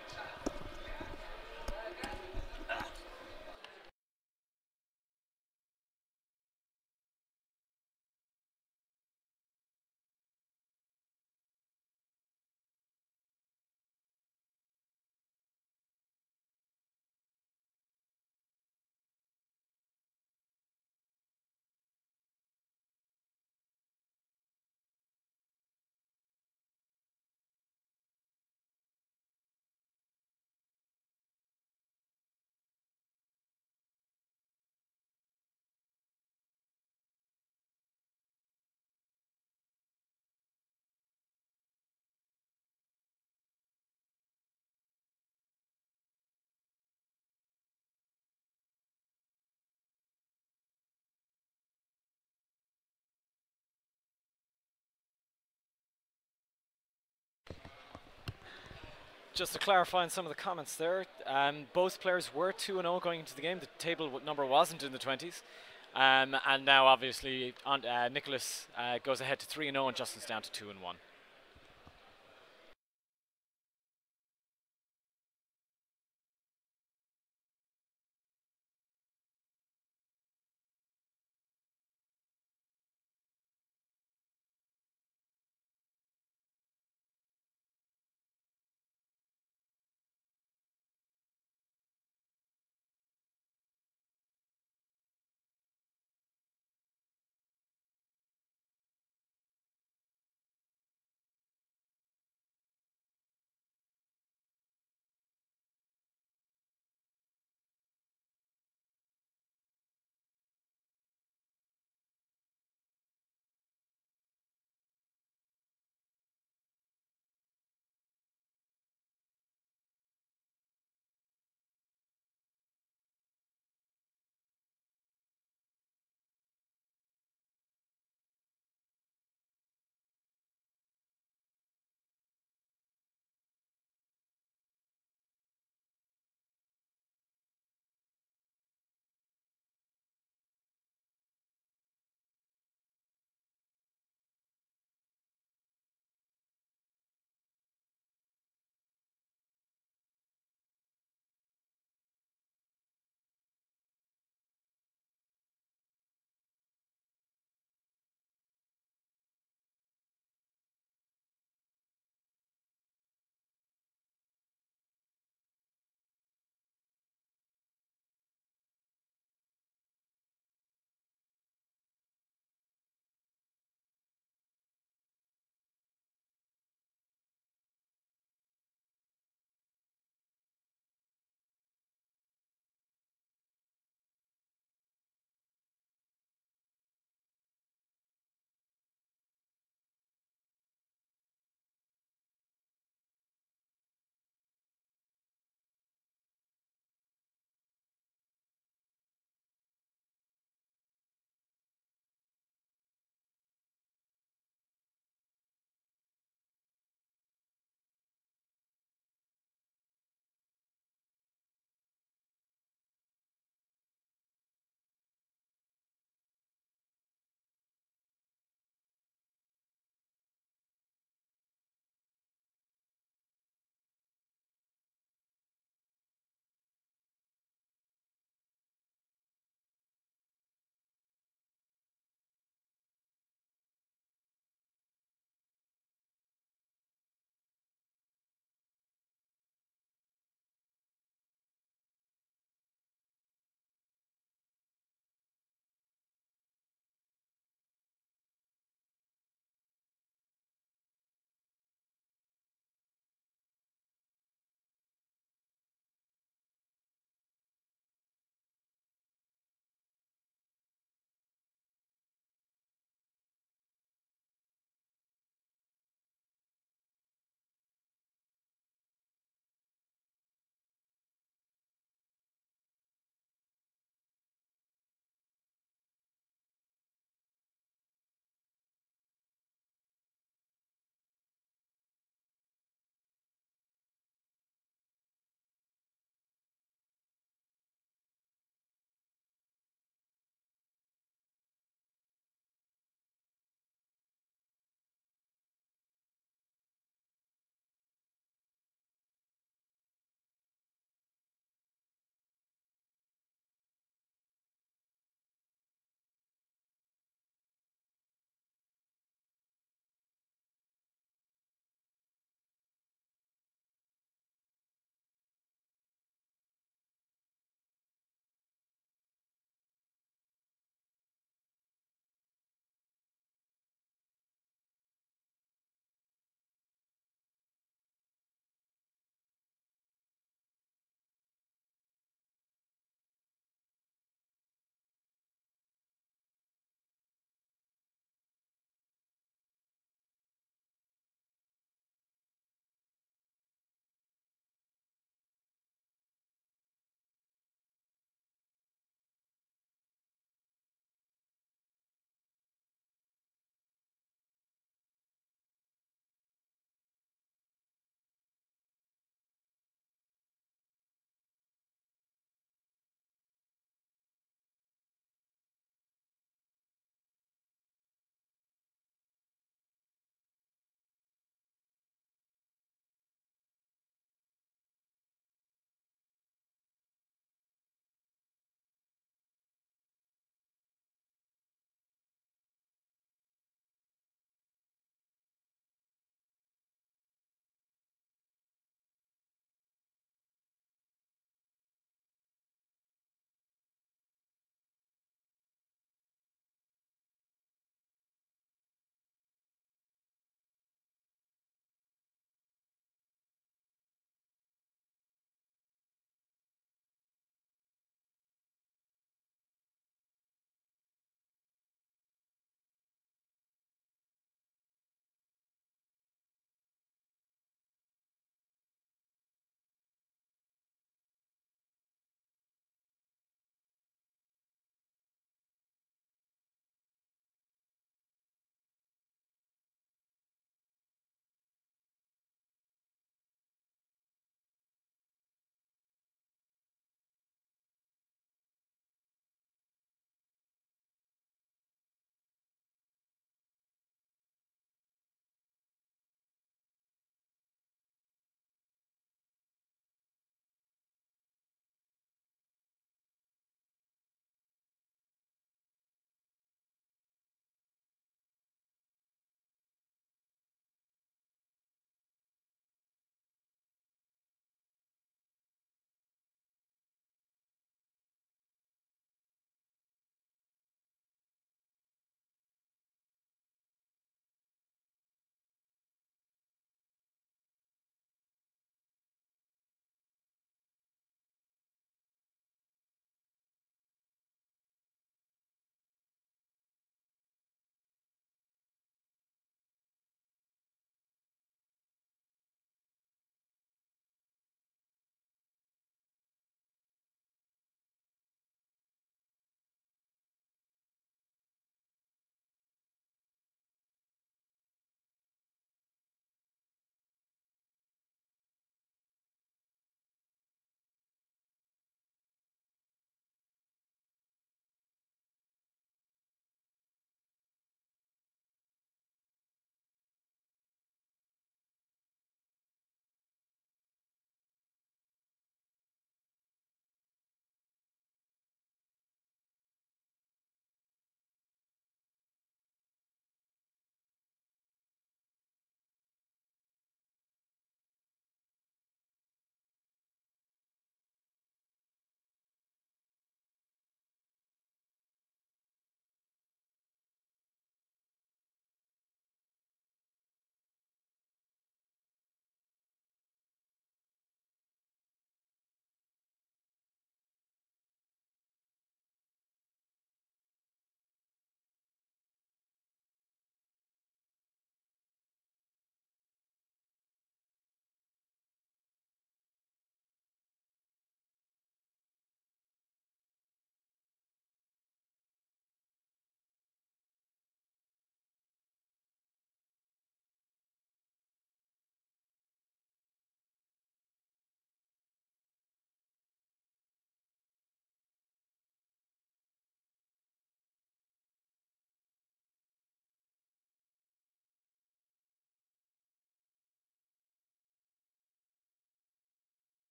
[SPEAKER 1] Just to clarify on some of the comments there, both players were 2-0 going into the game. The table number wasn't in the 20s. And now, obviously, Nicholas goes ahead to 3-0 and Justin's down to 2-1.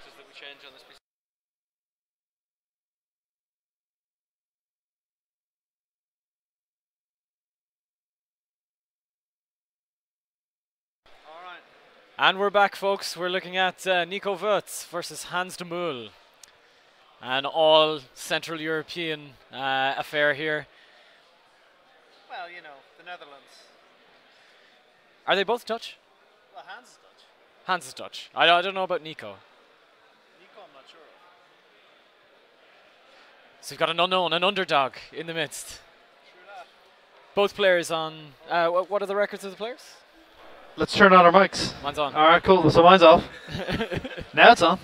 [SPEAKER 3] characters that we change on this piece.
[SPEAKER 1] And we're back, folks. We're looking at Nico Wirtz versus Hans de Mul. An all Central European affair here.
[SPEAKER 2] Well, you know, the Netherlands.
[SPEAKER 1] Are they both Dutch?
[SPEAKER 2] Well, Hans is Dutch.
[SPEAKER 1] Hans is Dutch. I don't know about Nico.
[SPEAKER 2] Nico, I'm not sure of.
[SPEAKER 1] So you've got an unknown, an underdog in the midst.
[SPEAKER 2] True that.
[SPEAKER 1] Both players on. What are the records of the players?
[SPEAKER 2] Let's turn on our mics.
[SPEAKER 1] Mine's on.
[SPEAKER 2] All right, cool. So mine's off. Now it's on.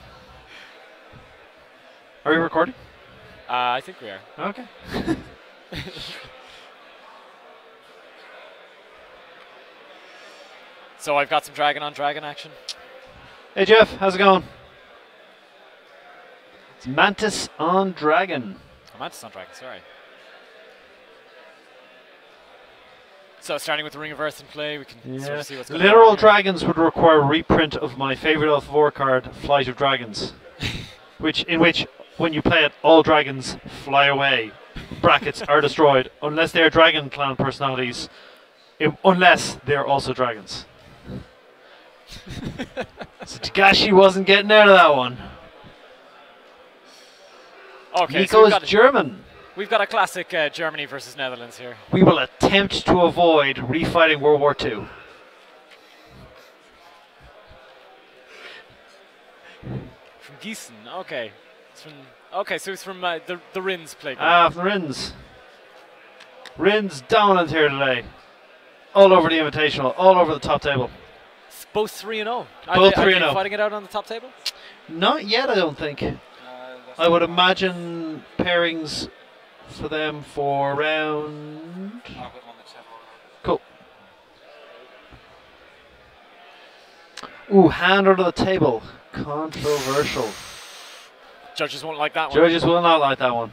[SPEAKER 2] Are we recording?
[SPEAKER 1] I think we are.
[SPEAKER 2] Okay.
[SPEAKER 1] So I've got some dragon on dragon action.
[SPEAKER 2] Hey Jeff, how's it going? It's Mantis on Dragon.
[SPEAKER 1] Oh, Mantis on dragon, sorry. So starting with the Ring of Earth in play, we can sort of see what's going on.
[SPEAKER 2] Literal
[SPEAKER 1] here.
[SPEAKER 2] dragons would require a reprint of my favorite L5R card, Flight of Dragons, in which when you play it, all dragons fly away. Brackets are destroyed unless they are Dragon Clan personalities, unless they're also dragons. So Tagashi wasn't getting out of that one.
[SPEAKER 1] Okay, so
[SPEAKER 2] Nico's German.
[SPEAKER 1] we've got a classic Germany versus Netherlands here.
[SPEAKER 2] We will attempt to avoid refighting World War II.
[SPEAKER 1] From Gießen, okay. So it's from the Rins playground.
[SPEAKER 2] Ah, from Rins. Rins dominant here today. All over the Invitational, all over the top table.
[SPEAKER 1] It's both 3-0.
[SPEAKER 2] Both
[SPEAKER 1] Are they
[SPEAKER 2] 3-0.
[SPEAKER 1] fighting it out on the top table?
[SPEAKER 2] Not yet, I don't think. I would imagine pairings for them for round.
[SPEAKER 3] I've got one that's several.
[SPEAKER 2] Cool. Ooh, hand under the table. Controversial.
[SPEAKER 1] Judges won't like that one.
[SPEAKER 2] Judges will not like that one.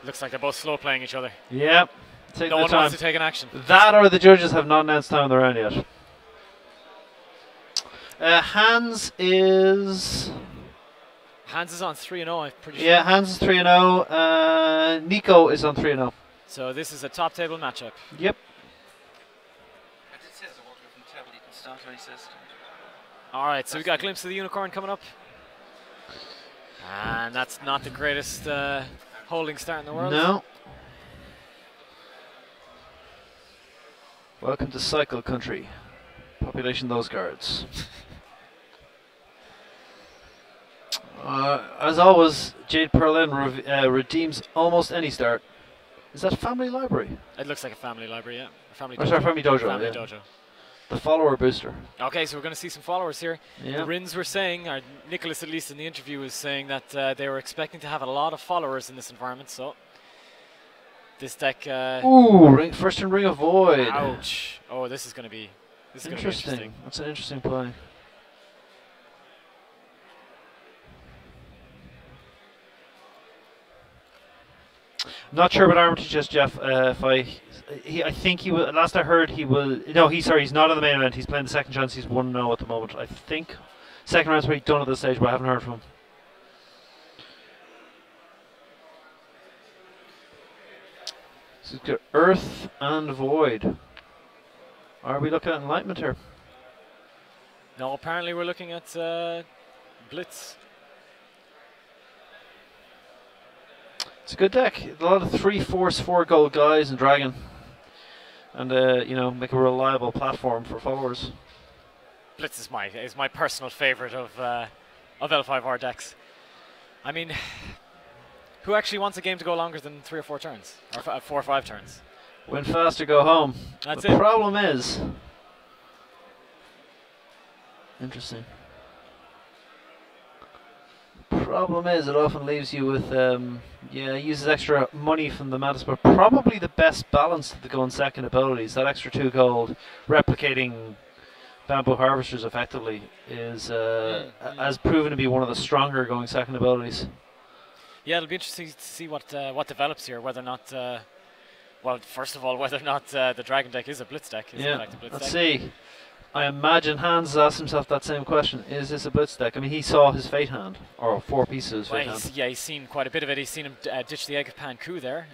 [SPEAKER 1] Looks like they're both slow playing each other.
[SPEAKER 2] Yep. Taking
[SPEAKER 1] No
[SPEAKER 2] their
[SPEAKER 1] one
[SPEAKER 2] time.
[SPEAKER 1] wants to take an action.
[SPEAKER 2] That or the judges have not announced time in the round yet. Hans is.
[SPEAKER 1] Hans is on 3-0, I'm pretty sure.
[SPEAKER 2] Yeah, Hans is 3-0. Nico is on 3-0.
[SPEAKER 1] So this is a top table matchup.
[SPEAKER 2] Yep.
[SPEAKER 3] It says the water from table you can start any system.
[SPEAKER 1] All right, so we got a glimpse of the unicorn coming up. And that's not the greatest holding start in the world.
[SPEAKER 2] No. Welcome to Cycle Country. Population those guards. As always, Jade Perlin redeems almost any start. Is that Family Library?
[SPEAKER 1] It looks like a family library, yeah. A family
[SPEAKER 2] Oh, sorry, Family Dojo.
[SPEAKER 1] Family
[SPEAKER 2] Yeah.
[SPEAKER 1] dojo.
[SPEAKER 2] The follower booster.
[SPEAKER 1] Okay, so we're going to see some followers here.
[SPEAKER 2] Yeah.
[SPEAKER 1] The Rins were saying, or Nicholas at least in the interview was saying that they were expecting to have a lot of followers in this environment, so this deck...
[SPEAKER 2] Ooh, first in Ring of Void.
[SPEAKER 1] Ouch. Oh, this is going to be interesting.
[SPEAKER 2] That's an interesting play. Not sure about Armitage just Jeff. I think he will. Last I heard, he will. No, he's not in the main event. He's playing the second chance. He's 1-0 at the moment. I think second round's pretty done at this stage, but I haven't heard from him. So we've got Earth and Void. Are we looking at Enlightenment here?
[SPEAKER 1] No, apparently we're looking at Blitz.
[SPEAKER 2] It's a good deck. A lot of 3 force, 4 gold guys and Dragon. And you know, make a reliable platform for followers.
[SPEAKER 1] Blitz is my personal favorite of L5R decks. I mean, who actually wants a game to go longer than 3 or 4 turns? Or 4 or 5 turns?
[SPEAKER 2] Win fast or go home.
[SPEAKER 1] That's
[SPEAKER 2] the
[SPEAKER 1] it.
[SPEAKER 2] problem is... Interesting. Problem is, it often leaves you with, yeah, uses extra money from the Mantis, but probably the best balance to the go in second abilities. That extra 2 gold, replicating Bamboo Harvesters effectively, is has proven to be one of the stronger going second abilities.
[SPEAKER 1] Yeah, it'll be interesting to see what develops here, whether or not Well, first of all, whether or not the Dragon deck is a Blitz deck. Is in fact a Blitz
[SPEAKER 2] let's
[SPEAKER 1] deck.
[SPEAKER 2] see. I imagine Hans asked himself that same question. Is this a Blitz deck? I mean, he saw his Fate hand, or 4 pieces of his Fate hand.
[SPEAKER 1] Yeah, he's seen quite a bit of it. He's seen him ditch the Eggpan coup there.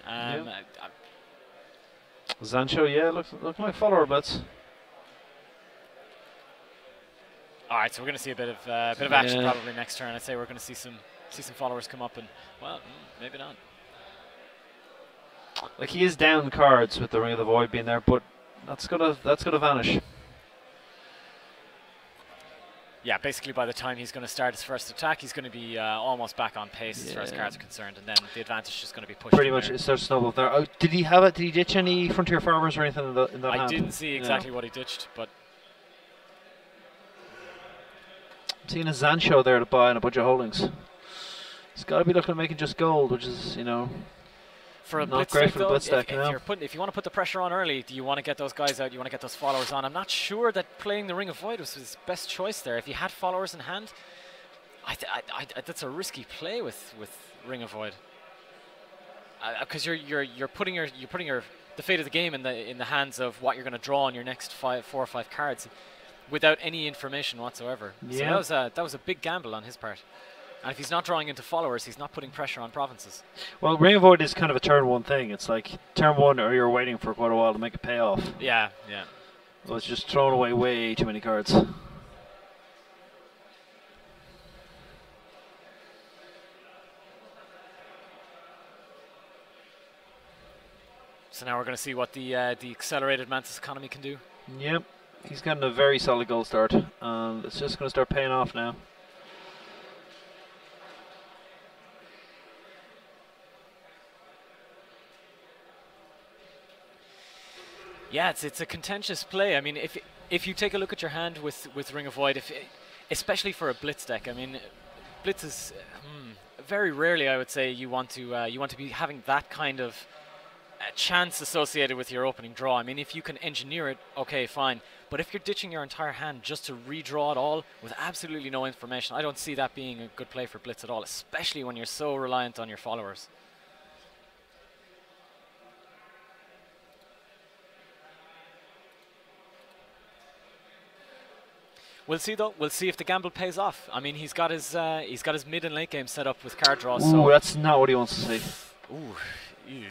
[SPEAKER 2] Zancho, yeah, look like follower Blitz.
[SPEAKER 1] All right, so we're going to see a bit of action probably next turn. I'd say we're going to see some followers come up, and well, maybe not.
[SPEAKER 2] Like, he is down cards with the Ring of the Void being there, but that's gonna vanish.
[SPEAKER 1] Yeah, basically by the time he's going to start his first attack, he's going to be almost back on pace as far as cards are concerned, and then the advantage is just going to be pushed.
[SPEAKER 2] Pretty much, it starts to snowball there. Oh, did he have it? Did he ditch any Frontier Farmers or anything in that hand?
[SPEAKER 1] I didn't see exactly what he ditched, but
[SPEAKER 2] I'm seeing a Zancho there to buy and a bunch of holdings. He's got to be looking at making just gold, which is, you know,
[SPEAKER 1] for a
[SPEAKER 2] not
[SPEAKER 1] Blitz
[SPEAKER 2] great
[SPEAKER 1] deck,
[SPEAKER 2] for the
[SPEAKER 1] though,
[SPEAKER 2] Blitz deck.
[SPEAKER 1] if you want to put the pressure on early, do you want to get those guys out? You want to get those followers on? I'm not sure that playing the Ring of Void was his best choice there. If he had followers in hand, that's a risky play with Ring of Void, because you're putting the fate of the game in the hands of what you're going to draw on your next 4 or 5 cards, without any information whatsoever.
[SPEAKER 2] Yeah.
[SPEAKER 1] So that was a big gamble on his part. And if he's not drawing into followers, he's not putting pressure on provinces.
[SPEAKER 2] Well, Ring of Void is kind of a turn 1 thing. It's like turn 1, or you're waiting for quite a while to make a payoff.
[SPEAKER 1] Yeah.
[SPEAKER 2] Well, it's just throwing away way too many cards.
[SPEAKER 1] So now we're going to see what the accelerated Mantis economy can do.
[SPEAKER 2] Yep, he's gotten a very solid gold start, and it's just going to start paying off now.
[SPEAKER 1] Yeah, it's a contentious play. I mean, if you take a look at your hand with Ring of Void, especially for a Blitz deck, I mean, Blitz is very rarely, I would say, you want to be having that kind of chance associated with your opening draw. I mean, if you can engineer it, okay, fine. But if you're ditching your entire hand just to redraw it all with absolutely no information, I don't see that being a good play for Blitz at all, especially when you're so reliant on your followers. We'll see though. We'll see if the gamble pays off. I mean, he's got his mid and late game set up with card draws.
[SPEAKER 2] Ooh,
[SPEAKER 1] so
[SPEAKER 2] that's not what he wants to see.
[SPEAKER 1] Ooh, ew.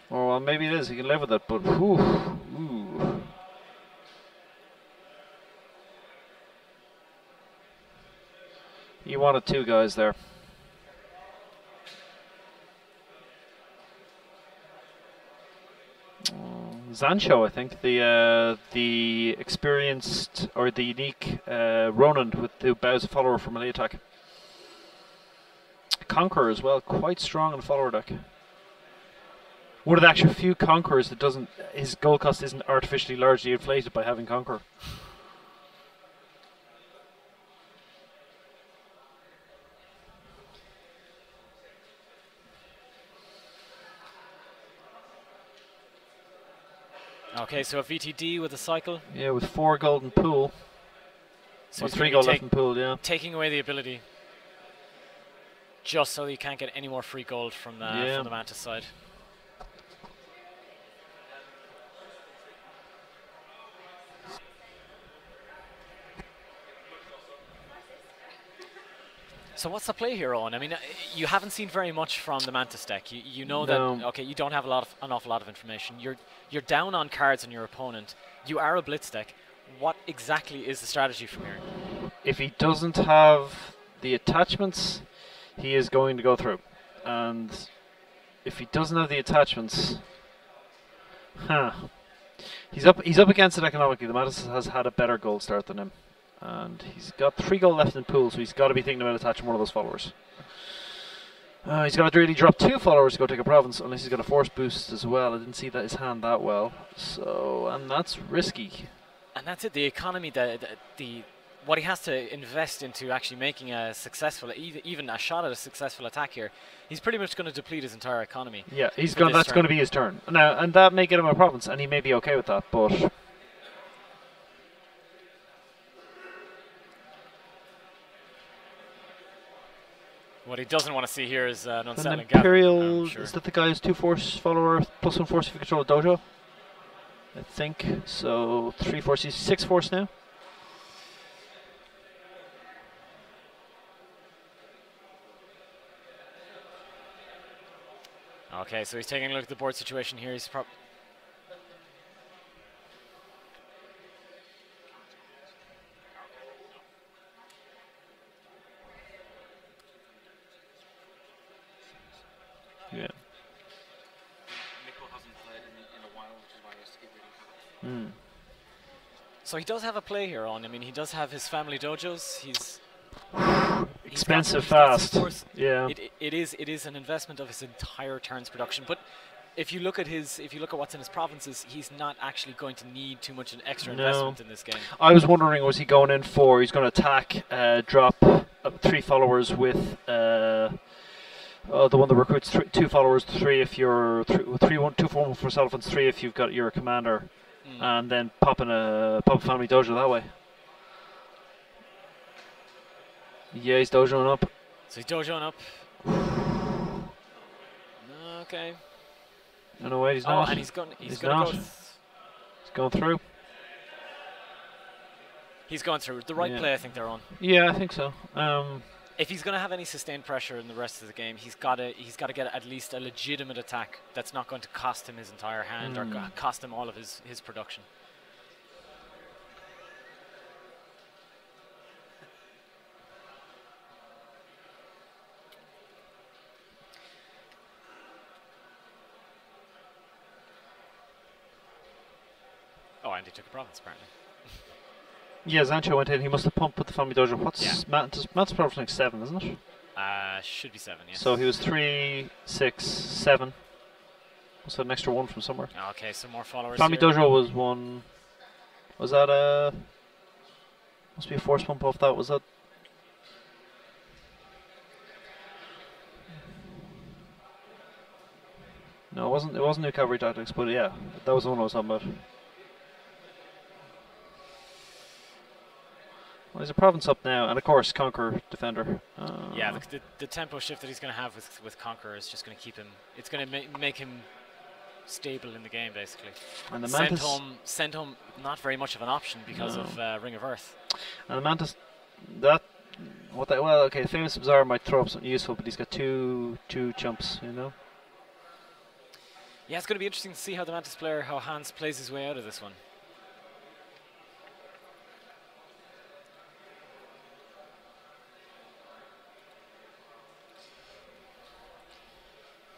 [SPEAKER 2] Or well, maybe it is. He can live with it, but ooh. He wanted 2 guys there. Zancho, I think, the experienced or the unique Ronan who bows a follower for melee attack. Conqueror as well, quite strong in the follower deck. One of the actual few Conquerors that doesn't, his gold cost isn't artificially largely inflated by having Conqueror.
[SPEAKER 1] Okay, so a VTD with a cycle.
[SPEAKER 2] Yeah, with 4 gold in pool.
[SPEAKER 1] So
[SPEAKER 2] Or 3 gold left in pool, yeah.
[SPEAKER 1] Taking away the ability, just so you can't get any more free gold from the Mantis side. So what's the play here, Owen? I mean, you haven't seen very much from the Mantis deck. You know that, okay, you don't have an awful lot of information. You're down on cards on your opponent. You are a Blitz deck. What exactly is the strategy from here?
[SPEAKER 2] If he doesn't have the attachments, he is going to go through. And if he doesn't have the attachments, he's up against it economically. The Mantis has had a better gold start than him. And he's got 3 gold left in pool, so he's got to be thinking about attaching one of those followers. He's got to really drop 2 followers to go take a province, unless he's got a force boost as well. I didn't see his hand that well, and that's risky.
[SPEAKER 1] And that's it. The economy, what he has to invest into actually making a successful, even a shot at a successful attack here, he's pretty much going to deplete his entire economy.
[SPEAKER 2] Yeah, that's going to be his turn now, and that may get him a province, and he may be okay with that, but.
[SPEAKER 1] What he doesn't want to see here is an
[SPEAKER 2] An
[SPEAKER 1] unsettling Gavin,
[SPEAKER 2] Imperial,
[SPEAKER 1] I'm sure.
[SPEAKER 2] is that the guy who's 2 force follower, +1 force if you control a dojo? I think. So 3 force, he's 6 force now.
[SPEAKER 1] Okay, so he's taking a look at the board situation here. He's
[SPEAKER 2] Yeah.
[SPEAKER 3] Nico hasn't played in a while, which is why he has to keep reading cards.
[SPEAKER 1] So he does have a play here on. I mean, he does have his family dojos. He's
[SPEAKER 2] Expensive
[SPEAKER 1] he's got some
[SPEAKER 2] fast.
[SPEAKER 1] force.
[SPEAKER 2] Yeah.
[SPEAKER 1] It is an investment of his entire turns production. But if you look at what's in his provinces, he's not actually going to need too much an extra
[SPEAKER 2] No.
[SPEAKER 1] investment in this game.
[SPEAKER 2] I was wondering, was he going in for, he's going to attack, drop 3 followers with the one that recruits 2 followers, 3 if you're 2 for elephants, 3 if you've got your commander, and then pop a family dojo that way. Yeah, he's dojoing up.
[SPEAKER 1] So he's dojoing up. Okay.
[SPEAKER 2] No, wait, he's
[SPEAKER 1] Oh,
[SPEAKER 2] not.
[SPEAKER 1] and he's going to
[SPEAKER 2] He's
[SPEAKER 1] go.
[SPEAKER 2] not. He's going through.
[SPEAKER 1] He's going through the right
[SPEAKER 2] Yeah.
[SPEAKER 1] play. I think they're on.
[SPEAKER 2] Yeah, I think so.
[SPEAKER 1] If he's going to have any sustained pressure in the rest of the game, he's got to get at least a legitimate attack that's not going to cost him his entire hand or cost him all of his production. Oh, and he took a province apparently.
[SPEAKER 2] Yeah, Zancho went in. He must have pumped with the family dojo. What's
[SPEAKER 1] Yeah.
[SPEAKER 2] Matt's province like 7, isn't it?
[SPEAKER 1] Should be 7, yes.
[SPEAKER 2] So he was 3, 6, 7. Must have an extra 1 from somewhere.
[SPEAKER 1] Okay, some more followers
[SPEAKER 2] Family
[SPEAKER 1] here.
[SPEAKER 2] dojo was 1. Was that a? Must be a force pump off that. Was that? No, it wasn't. It wasn't new cavalry tactics, but yeah, that was the one I was talking about. Well, there's a province up now, and of course, Conquer Defender.
[SPEAKER 1] Yeah, the tempo shift that he's going to have with Conqueror is just going to keep him. It's going to make him stable in the game, basically.
[SPEAKER 2] And the
[SPEAKER 1] send
[SPEAKER 2] Mantis.
[SPEAKER 1] home, not very much of an option because of Ring of Earth.
[SPEAKER 2] And the Mantis, that. What that? Well, okay, Famous Bazaar might throw up something useful, but he's got two chumps, you know.
[SPEAKER 1] Yeah, it's going to be interesting to see how the Mantis player, how Hans plays his way out of this one.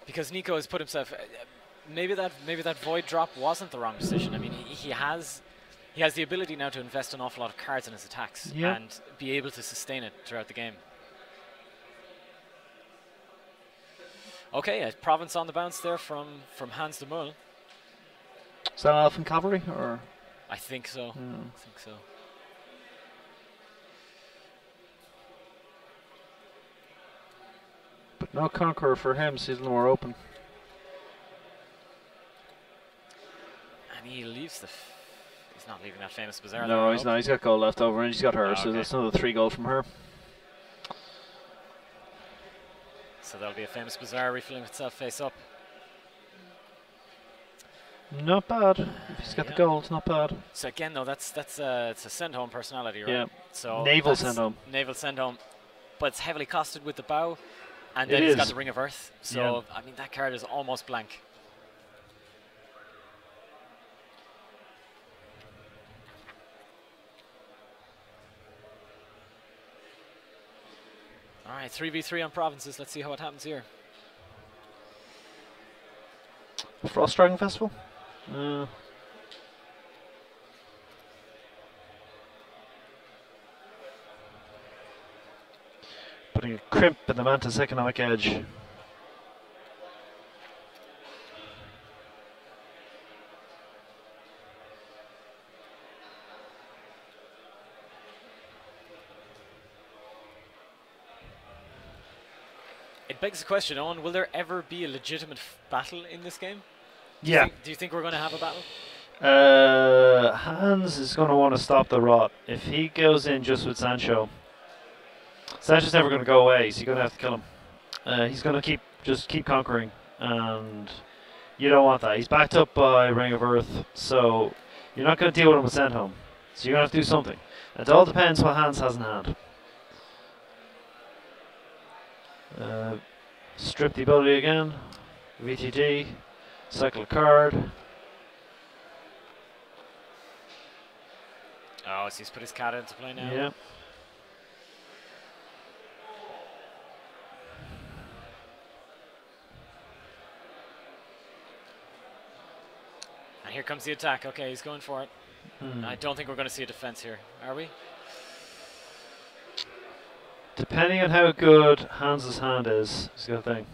[SPEAKER 1] Because Nico has put himself. Maybe that void drop wasn't the wrong decision. I mean, he has the ability now to invest an awful lot of cards in his attacks and be able to sustain it throughout the game. Okay, a province on the bounce there from Hans de Mul.
[SPEAKER 2] Is that Elfin Cavalry or?
[SPEAKER 1] I think so.
[SPEAKER 2] Yeah.
[SPEAKER 1] I think so.
[SPEAKER 2] But no Conqueror for him, so he's a little more open.
[SPEAKER 1] And he leaves he's not leaving that Famous Bazaar.
[SPEAKER 2] No,
[SPEAKER 1] there,
[SPEAKER 2] he's not. He's got gold left over, and he's got her, so
[SPEAKER 1] okay.
[SPEAKER 2] that's another 3 gold from her.
[SPEAKER 1] So that'll be a Famous Bazaar refilling itself face up.
[SPEAKER 2] Not bad. If he's got the gold, not bad.
[SPEAKER 1] So again, though, it's a send home personality, right?
[SPEAKER 2] Yeah.
[SPEAKER 1] So
[SPEAKER 2] Naval
[SPEAKER 1] that's
[SPEAKER 2] send home.
[SPEAKER 1] Naval send home, but it's heavily costed with the bow, and
[SPEAKER 2] It
[SPEAKER 1] then he's got
[SPEAKER 2] is.
[SPEAKER 1] the Ring of Earth. So I mean, that card is almost blank. All right, 3v3 on provinces. Let's see how it happens here.
[SPEAKER 2] Frost Dragon Festival? Putting a crimp in the Mantis economic edge.
[SPEAKER 1] It begs the question, Owen, will there ever be a legitimate battle in this game?
[SPEAKER 2] Yeah.
[SPEAKER 1] Do you think we're going to have a battle?
[SPEAKER 2] Hans is going to want to stop the rot. If he goes in just with Sancho, Sancho's never going to go away, so you're going to have to kill him. He's going to keep conquering, and you don't want that. He's backed up by Ring of Earth, so you're not going to deal with him with Send Home. So you're going to have to do something. It all depends what Hans has in hand. Strip the ability again. VTG. Cycle a card.
[SPEAKER 1] Oh, so he's put his cat into play now.
[SPEAKER 2] Yeah.
[SPEAKER 1] And here comes the attack. Okay, he's going for it. I don't think we're going to see a defense here, are we?
[SPEAKER 2] Depending on how good Hans's hand is the thing.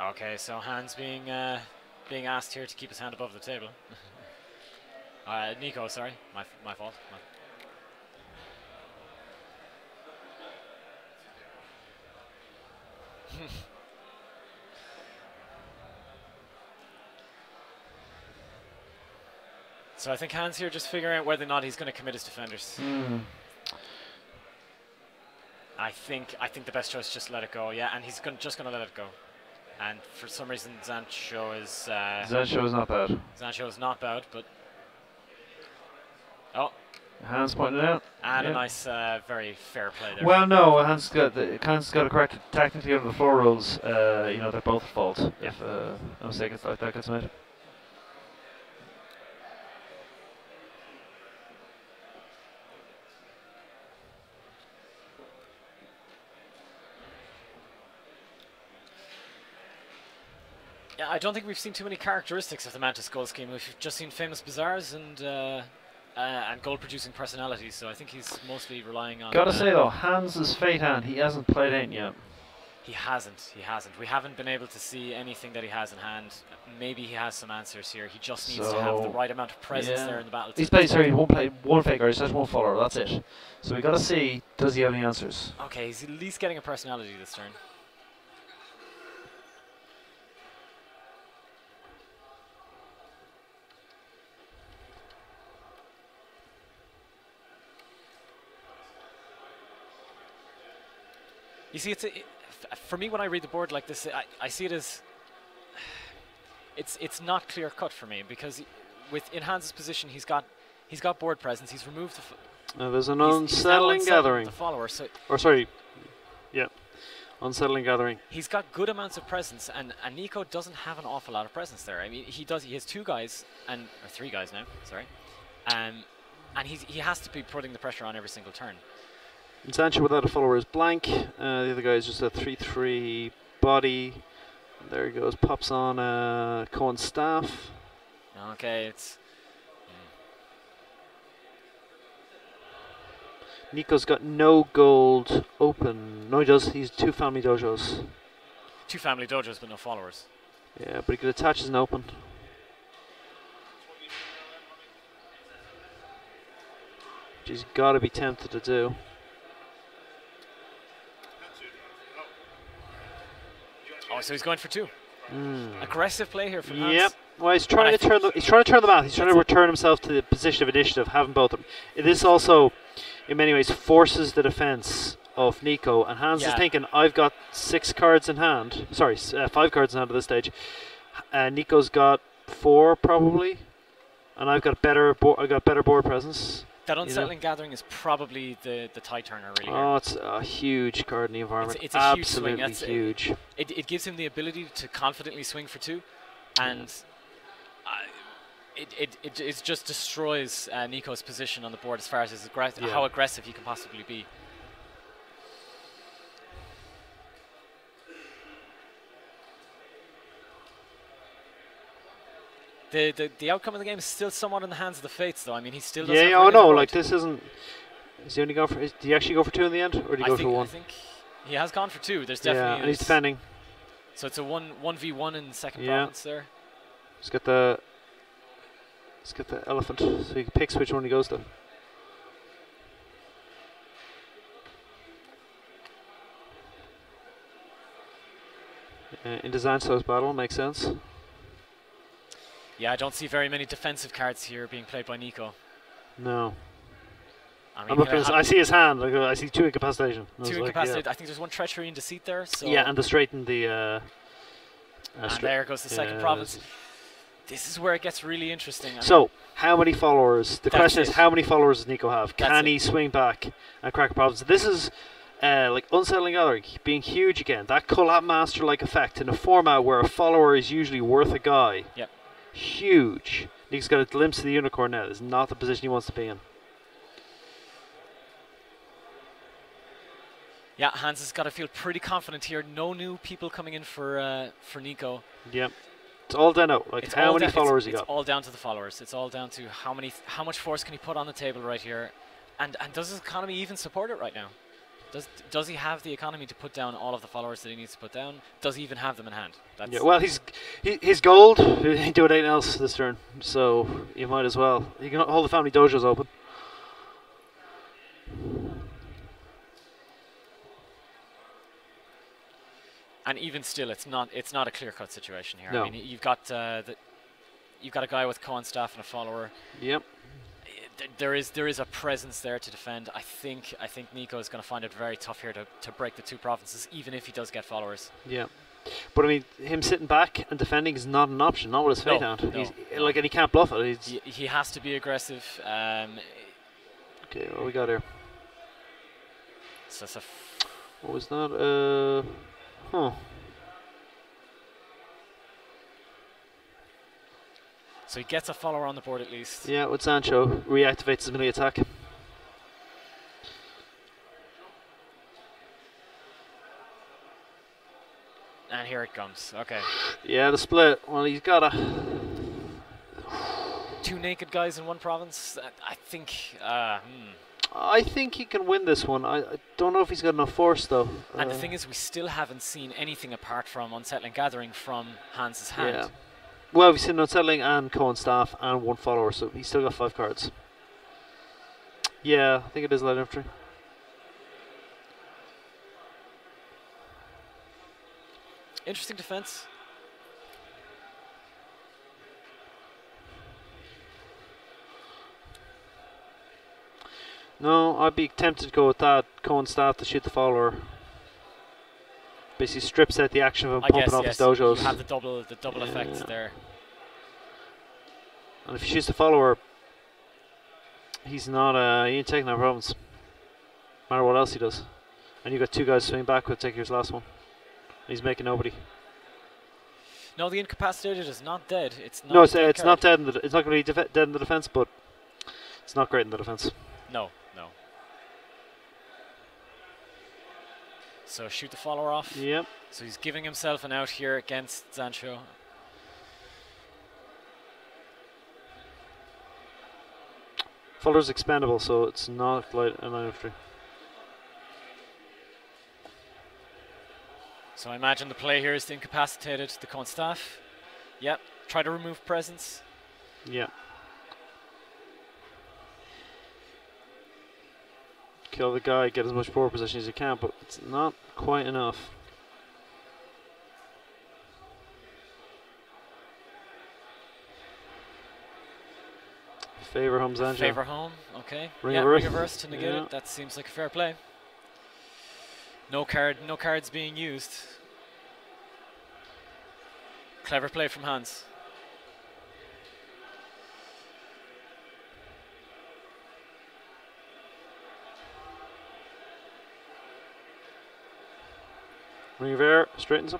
[SPEAKER 1] Okay, so Hans being asked here to keep his hand above the table. Nico, sorry, my fault. So I think Hans here just figuring out whether or not he's going to commit his defenders. I think the best choice is just let it go. Yeah, and he's just going to let it go. And for some reason, Zancho is.
[SPEAKER 2] Zancho is not bad.
[SPEAKER 1] Zancho is not bad, but. Oh.
[SPEAKER 2] Hans pointed out.
[SPEAKER 1] And a nice, very fair play there.
[SPEAKER 2] Well, no, Hans got it correct. Technically, under the floor rules, you know, they're both at fault.
[SPEAKER 1] Yeah.
[SPEAKER 2] If a mistake like that gets made.
[SPEAKER 1] Yeah, I don't think we've seen too many characteristics of the Mantis goal scheme. We've just seen famous bazaars and goal-producing personalities. So I think he's mostly relying on.
[SPEAKER 2] Gotta say though, Hans's fate hand, he hasn't played in yet.
[SPEAKER 1] He hasn't. We haven't been able to see anything that he has in hand. Maybe he has some answers here. He just needs to have the right amount of presence there in the battle.
[SPEAKER 2] He's played, sorry, he won't play one faker, he's just one follower, that's it. So we gotta see, does he have any answers?
[SPEAKER 1] Okay, he's at least getting a personality this turn. You see, for me when I read the board like this, I see it as it's not clear cut for me, because in Hans's position he's got board presence. He's removed
[SPEAKER 2] there's an unsettling gathering.
[SPEAKER 1] The follower, so
[SPEAKER 2] unsettling gathering.
[SPEAKER 1] He's got good amounts of presence, and Nico doesn't have an awful lot of presence there. I mean, he has two guys or three guys now. Sorry, and he has to be putting the pressure on every single turn.
[SPEAKER 2] Zancho without a follower is blank. The other guy is just a 3/3 body. There he goes, pops on Cohen's staff.
[SPEAKER 1] Okay, it's.
[SPEAKER 2] Nico's got no gold open. No, he does. He's two family dojos.
[SPEAKER 1] Two family dojos, but no followers.
[SPEAKER 2] Yeah, but he could attach as an open. Which he's got to be tempted to do.
[SPEAKER 1] Oh, so he's going for two. Aggressive play here from Hans.
[SPEAKER 2] Yep. Well, he's trying to turn the math. He's trying to return himself to the position of initiative, having both of them. This also, in many ways, forces the defense of Nico. And Hans is thinking, I've got 6 cards in hand. Sorry, 5 cards in hand at this stage. Nico's got 4 probably, and I've got better board presence.
[SPEAKER 1] That unsettling gathering is probably the tie turner, really.
[SPEAKER 2] Oh, it's a huge card in the environment.
[SPEAKER 1] It's a huge swing.
[SPEAKER 2] That's huge.
[SPEAKER 1] It gives him the ability to confidently swing for 2, and it just destroys Nico's position on the board as far as his how aggressive he can possibly be. The outcome of the game is still somewhat in the hands of the fates, though. I mean, he still doesn't have
[SPEAKER 2] like this isn't. Is he only going for? Did he actually go for 2 in the end, or did he go for 1?
[SPEAKER 1] I think he has gone for 2. There's definitely.
[SPEAKER 2] Yeah, and he's defending.
[SPEAKER 1] So it's a 1v1 in the second
[SPEAKER 2] Yeah.
[SPEAKER 1] province there.
[SPEAKER 2] Let's get the elephant so he picks which one he goes to. Into Zancho's battle, makes sense.
[SPEAKER 1] Yeah, I don't see very many defensive cards here being played by Nico.
[SPEAKER 2] No.
[SPEAKER 1] I
[SPEAKER 2] I'm looking. I see his hand. I see 2 incapacitation.
[SPEAKER 1] two incapacitated. I think there's 1 treachery and deceit there. So
[SPEAKER 2] yeah, and the straighten the.
[SPEAKER 1] and there goes the second province. This is where it gets really interesting.
[SPEAKER 2] So, how many followers? The question is,
[SPEAKER 1] it.
[SPEAKER 2] how many followers does Nico have?
[SPEAKER 1] That's
[SPEAKER 2] Can
[SPEAKER 1] it.
[SPEAKER 2] he swing back and crack a province? This is like Unsettling Gathering being huge again. That collab master-like effect in a format where a follower is usually worth a guy.
[SPEAKER 1] Yep.
[SPEAKER 2] Huge. Nico's got a glimpse of the unicorn now. This is not the position he wants to be in.
[SPEAKER 1] Yeah, Hans has got to feel pretty confident here. No new people coming in for Nico.
[SPEAKER 2] Yep. It's all down out. Like, how many followers he got?
[SPEAKER 1] It's all down to the followers. It's all down to how much force can he put on the table right here, and does his economy even support it right now? Does he have the economy to put down all of the followers that he needs to put down? Does he even have them in hand? That's
[SPEAKER 2] Yeah. Well, he's gold. He ain't doing anything else this turn, so you might as well. You can hold the family dojos open.
[SPEAKER 1] And even still, it's not a clear-cut situation here.
[SPEAKER 2] No.
[SPEAKER 1] I mean, you've got a guy with Cohen staff and a follower.
[SPEAKER 2] Yep.
[SPEAKER 1] There is a presence there to defend. I think Nico is going to find it very tough here to break the 2 provinces, even if he does get followers.
[SPEAKER 2] Yeah. But I mean, him sitting back and defending is not an option. Not with his fate hand. Like, and he can't bluff it.
[SPEAKER 1] He has to be aggressive.
[SPEAKER 2] Okay, what we got here?
[SPEAKER 1] So
[SPEAKER 2] What was that? Huh.
[SPEAKER 1] So he gets a follower on the board at least.
[SPEAKER 2] Yeah, with Sancho, reactivates his melee attack.
[SPEAKER 1] And here it comes. Okay.
[SPEAKER 2] Yeah, the split. Well, he's got a...
[SPEAKER 1] 2 naked guys in 1 province. I think...
[SPEAKER 2] I think he can win this one. I don't know if he's got enough force, though.
[SPEAKER 1] And the thing is, we still haven't seen anything apart from Unsettling Gathering from Hans's hand.
[SPEAKER 2] Yeah. Well, we've seen Unsettling and Cohen staff and 1 follower, so he's still got 5 cards. Yeah, I think it is light infantry.
[SPEAKER 1] Interesting defense.
[SPEAKER 2] No, I'd be tempted to go with that Cohen staff to shoot the follower. Basically strips out the action of him pumping off his dojos.
[SPEAKER 1] You have the double effect there.
[SPEAKER 2] And if he shoots the follower, he's not he ain't taking that province. No matter what else he does. And you got 2 guys swing back with take his last one. He's making nobody.
[SPEAKER 1] No, the incapacitated is not dead. It's not.
[SPEAKER 2] No, it's not dead. It's not going to be dead in the defense, but it's not great in the defense.
[SPEAKER 1] No. So shoot the follower off.
[SPEAKER 2] Yep.
[SPEAKER 1] So he's giving himself an out here against Sancho.
[SPEAKER 2] Follower's expendable, so it's not light infantry.
[SPEAKER 1] So I imagine the play here is to incapacitate it, the Cohen staff. Yep. Try to remove presence.
[SPEAKER 2] Yeah. Kill the guy, get as much power position as you can, but it's not quite enough. Favor home Zanjo.
[SPEAKER 1] Favor home, okay.
[SPEAKER 2] Ring
[SPEAKER 1] yeah,
[SPEAKER 2] of Earth.
[SPEAKER 1] Ring of Earth to negate
[SPEAKER 2] Yeah.
[SPEAKER 1] it. That seems like a fair play. No cards being used. Clever play from Hans.
[SPEAKER 2] Ring of Air straightens him.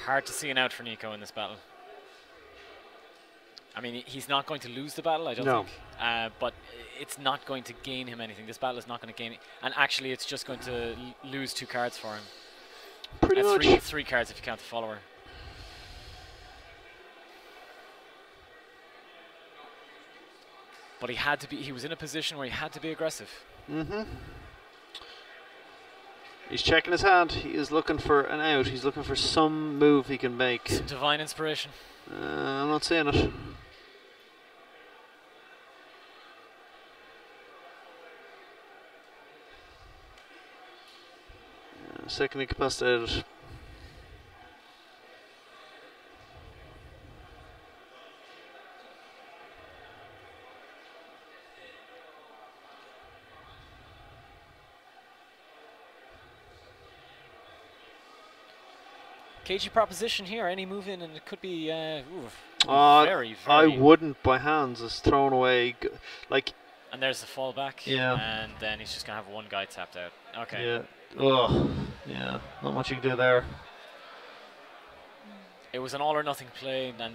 [SPEAKER 1] Hard to see an out for Nico in this battle. I mean, he's not going to lose the battle, I don't
[SPEAKER 2] No.
[SPEAKER 1] think. But it's not going to gain him anything. This battle is not going to gain it. And actually, it's just going to lose 2 cards for him.
[SPEAKER 2] Pretty much.
[SPEAKER 1] Three cards if you count the follower. but he had to be. He was in a position where he had to be aggressive.
[SPEAKER 2] He's checking his hand. He is looking for an out. He's looking for some move he can make.
[SPEAKER 1] Some divine inspiration.
[SPEAKER 2] I'm not saying it. Second incapacitated.
[SPEAKER 1] Cagey proposition here. Any move in, and it could be very.
[SPEAKER 2] I wouldn't by hands. It's thrown away. Like.
[SPEAKER 1] And there's the fallback.
[SPEAKER 2] Yeah.
[SPEAKER 1] And then he's just gonna have one guy tapped out. Okay.
[SPEAKER 2] Yeah. Ugh. Yeah. Not much you can do there.
[SPEAKER 1] It was an all or nothing play, and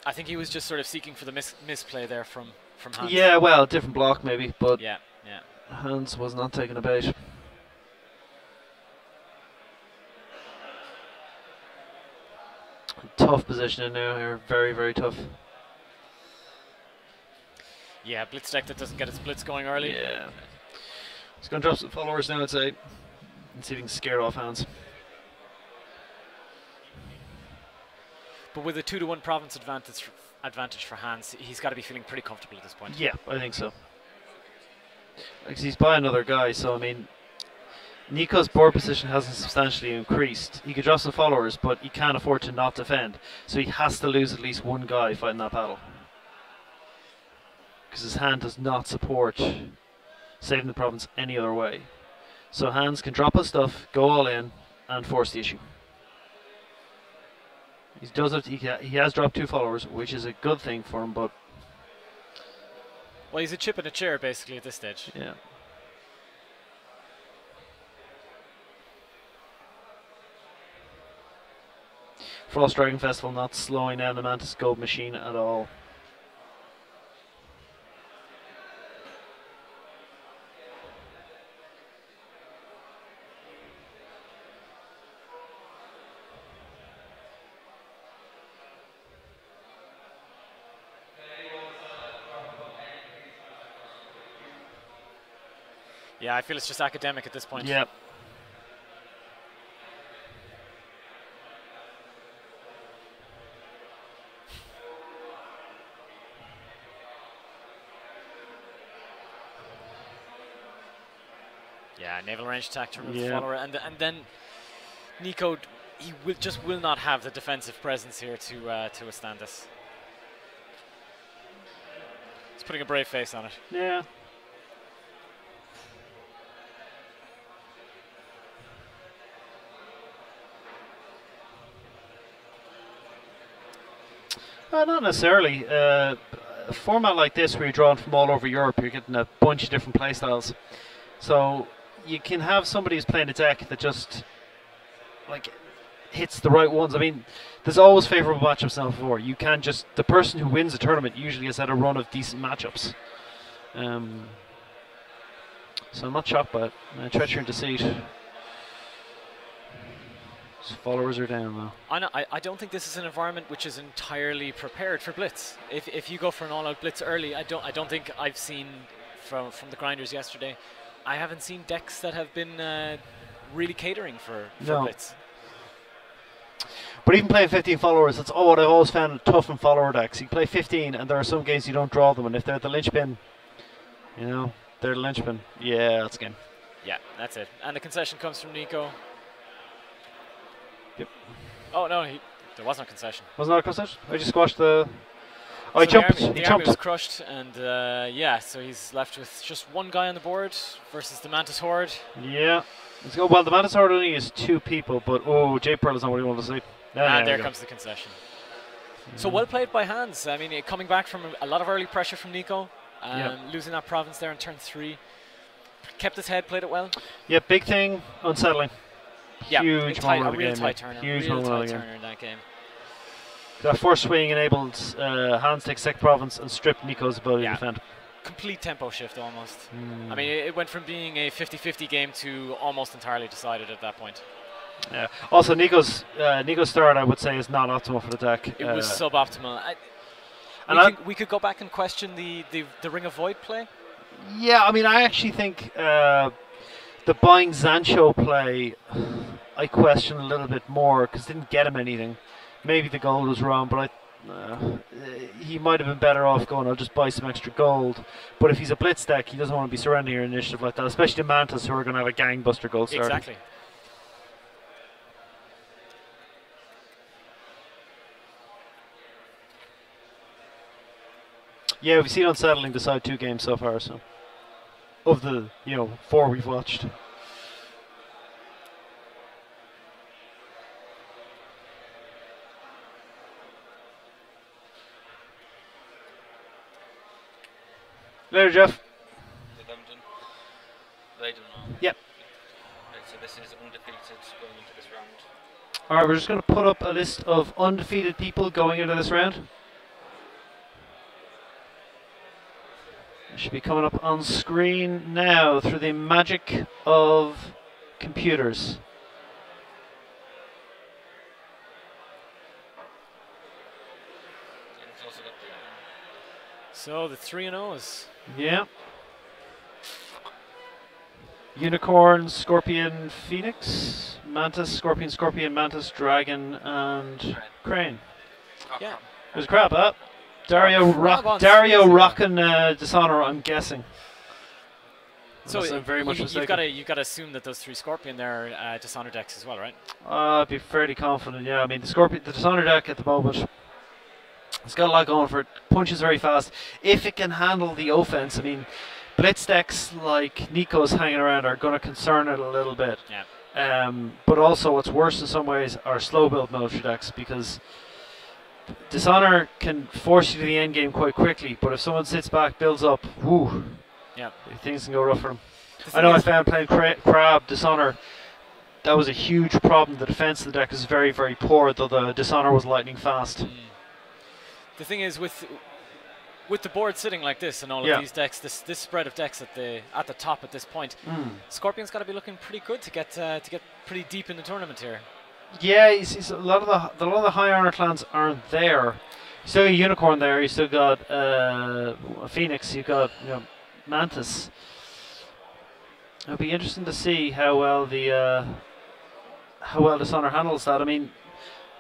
[SPEAKER 1] I think he was just sort of seeking for the misplay there from Hans.
[SPEAKER 2] Yeah. Well, different block maybe, but
[SPEAKER 1] yeah.
[SPEAKER 2] Hans was not taking a bait. Tough position in now here. Very, very tough.
[SPEAKER 1] Yeah, blitz deck that doesn't get its blitz going early.
[SPEAKER 2] Yeah. He's going to drop some followers now, I'd say, and see if he can scare off Hans.
[SPEAKER 1] But with a 2-to-1 province advantage for Hans, he's got to be feeling pretty comfortable at this point.
[SPEAKER 2] Yeah, I think so. Because he's by another guy, so I mean, Nico's board position hasn't substantially increased. He could drop some followers, but he can't afford to not defend. So he has to lose at least one guy fighting that battle. Because his hand does not support saving the province any other way. So Hans can drop his stuff, go all in, and force the issue. He has dropped 2 followers, which is a good thing for him, but...
[SPEAKER 1] Well, he's a chip in a chair, basically, at this stage.
[SPEAKER 2] Yeah. Frost Dragon Festival not slowing down the Mantis Gold machine at all.
[SPEAKER 1] Yeah, I feel it's just academic at this point.
[SPEAKER 2] Yep.
[SPEAKER 1] Yeah, naval range attack to remove the follower, and then Nico, he will not have the defensive presence here to withstand this. He's putting a brave face on it.
[SPEAKER 2] Yeah. Not necessarily. A format like this where you're drawing from all over Europe, you're getting a bunch of different playstyles. So you can have somebody who's playing a deck that just like hits the right ones. I mean, there's always favourable matchups now before. You can't just... The person who wins a tournament usually has had a run of decent matchups. So I'm not shocked by it. Treachery and Deceit. His followers are down now.
[SPEAKER 1] I don't think this is an environment which is entirely prepared for blitz. If you go for an all-out blitz early, I don't think I've seen from the grinders yesterday. I haven't seen decks that have been really catering for blitz.
[SPEAKER 2] But even playing 15 followers, that's what I've always found tough in follower decks. You play 15 and there are some games you don't draw them, and if they're the linchpin, you know, they're the linchpin. Yeah, that's game.
[SPEAKER 1] Yeah, that's it. And the concession comes from Nico.
[SPEAKER 2] Yep.
[SPEAKER 1] Oh no, there was no concession.
[SPEAKER 2] Wasn't that a concession? I just squashed the... Oh,
[SPEAKER 1] so
[SPEAKER 2] he jumped.
[SPEAKER 1] The army was crushed, and yeah, so he's left with just one guy on the board versus the Mantis Horde.
[SPEAKER 2] Yeah. Let's go. Well, the Mantis Horde only is 2 people, but oh, J Pearl is not what he wanted to see.
[SPEAKER 1] And there comes the concession. So well played by Hans. I mean, coming back from a lot of early pressure from Nico, losing that province there in turn 3. Kept his head, played it well.
[SPEAKER 2] Yeah, big thing, unsettling.
[SPEAKER 1] Yeah,
[SPEAKER 2] huge moment of the game.
[SPEAKER 1] Tight turner.
[SPEAKER 2] Huge
[SPEAKER 1] real
[SPEAKER 2] moment
[SPEAKER 1] tight
[SPEAKER 2] of the game.
[SPEAKER 1] turner in that game.
[SPEAKER 2] That first swing enabled Hans to take second province and strip Nico's ability to defend.
[SPEAKER 1] Complete tempo shift almost. I mean, it went from being a 50-50 game to almost entirely decided at that point.
[SPEAKER 2] Yeah. Also, Nico's start, I would say, is not optimal for the deck.
[SPEAKER 1] It was suboptimal. We could go back and question the Ring of Void play.
[SPEAKER 2] Yeah, I mean, I actually think the buying Zancho play, I question a little bit more because didn't get him anything. Maybe the gold was wrong, but he might have been better off going, I'll just buy some extra gold. But if he's a blitz deck, he doesn't want to be surrendering your initiative like that, especially the Mantis who are going to have a gangbuster gold start.
[SPEAKER 1] Exactly.
[SPEAKER 2] Yeah, we've seen Unsettling decide 2 games so far, so of the 4 we've watched. Later, Jeff.
[SPEAKER 3] They don't know.
[SPEAKER 2] Yep.
[SPEAKER 3] Right, so this is undefeated going into this round.
[SPEAKER 2] Alright, we're just going to put up a list of undefeated people going into this round. It should be coming up on screen now through the magic of computers.
[SPEAKER 1] So the 3-0s.
[SPEAKER 2] Yeah. Unicorn, Scorpion, Phoenix, Mantis, Scorpion, Mantis, Dragon, and Crane.
[SPEAKER 1] Yeah.
[SPEAKER 2] There's a crab, huh? Dario rocking Dishonor, I'm guessing.
[SPEAKER 1] So
[SPEAKER 2] Unless I'm very much mistaken.
[SPEAKER 1] you've got to assume that those 3 Scorpion there are Dishonor decks as well, right?
[SPEAKER 2] I'd be fairly confident. Yeah, I mean the Dishonor deck at the moment, it's got a lot going for it. Punches very fast. If it can handle the offense, I mean, blitz decks like Nico's hanging around are going to concern it a little bit.
[SPEAKER 1] Yeah.
[SPEAKER 2] But also, what's worse in some ways are slow build military decks because Dishonor can force you to the end game quite quickly. But if someone sits back, builds up, whoo,
[SPEAKER 1] yeah,
[SPEAKER 2] things can go rough for them. I know I found playing Crab Dishonor. That was a huge problem. The defense of the deck is very, very poor, though the Dishonor was lightning fast.
[SPEAKER 1] The thing is, with the board sitting like this and all of these decks, this spread of decks at the top at this point, Scorpion's got to be looking pretty good to get pretty deep in the tournament here. Yeah,
[SPEAKER 2] a lot of the high honor clans aren't there. You still got a Unicorn there. You still got a Phoenix. You got Mantis. It'll be interesting to see how well Dishonor handles that. I mean,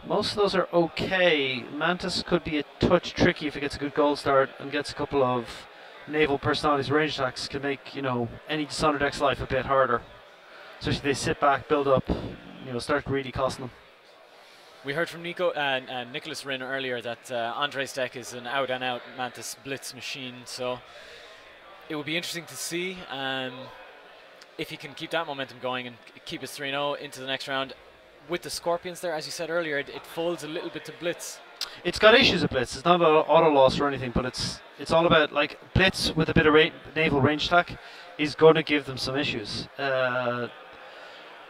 [SPEAKER 2] most of those are okay. Mantis could be a touch tricky if it gets a good gold start and gets a couple of naval personalities. Range attacks can make any Dishonor deck's life a bit harder, especially if they sit back, build up, start really costing them.
[SPEAKER 1] We heard from Nicholas Rin earlier that Andre's deck is an out-and-out Mantis blitz machine, so it would be interesting to see if he can keep that momentum going and keep his 3-0 into the next round. With the Scorpions there, as you said earlier, it folds a little bit to blitz. It's got issues with blitz. It's not an auto loss or anything, but it's all about blitz with a bit of naval range attack is going to give them some issues,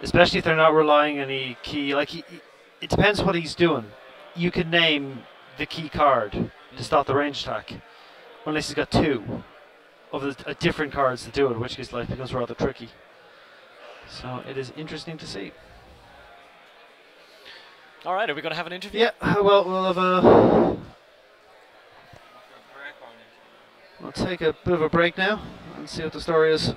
[SPEAKER 1] especially if they're not relying on any key. It depends what he's doing. You can name the key card to stop the range attack, unless he's got 2 of the different cards to do it, which becomes rather tricky. So it is interesting to see. All right, are we going to have an interview? Yeah, well, we'll have we'll take a bit of a break now and see what the story is.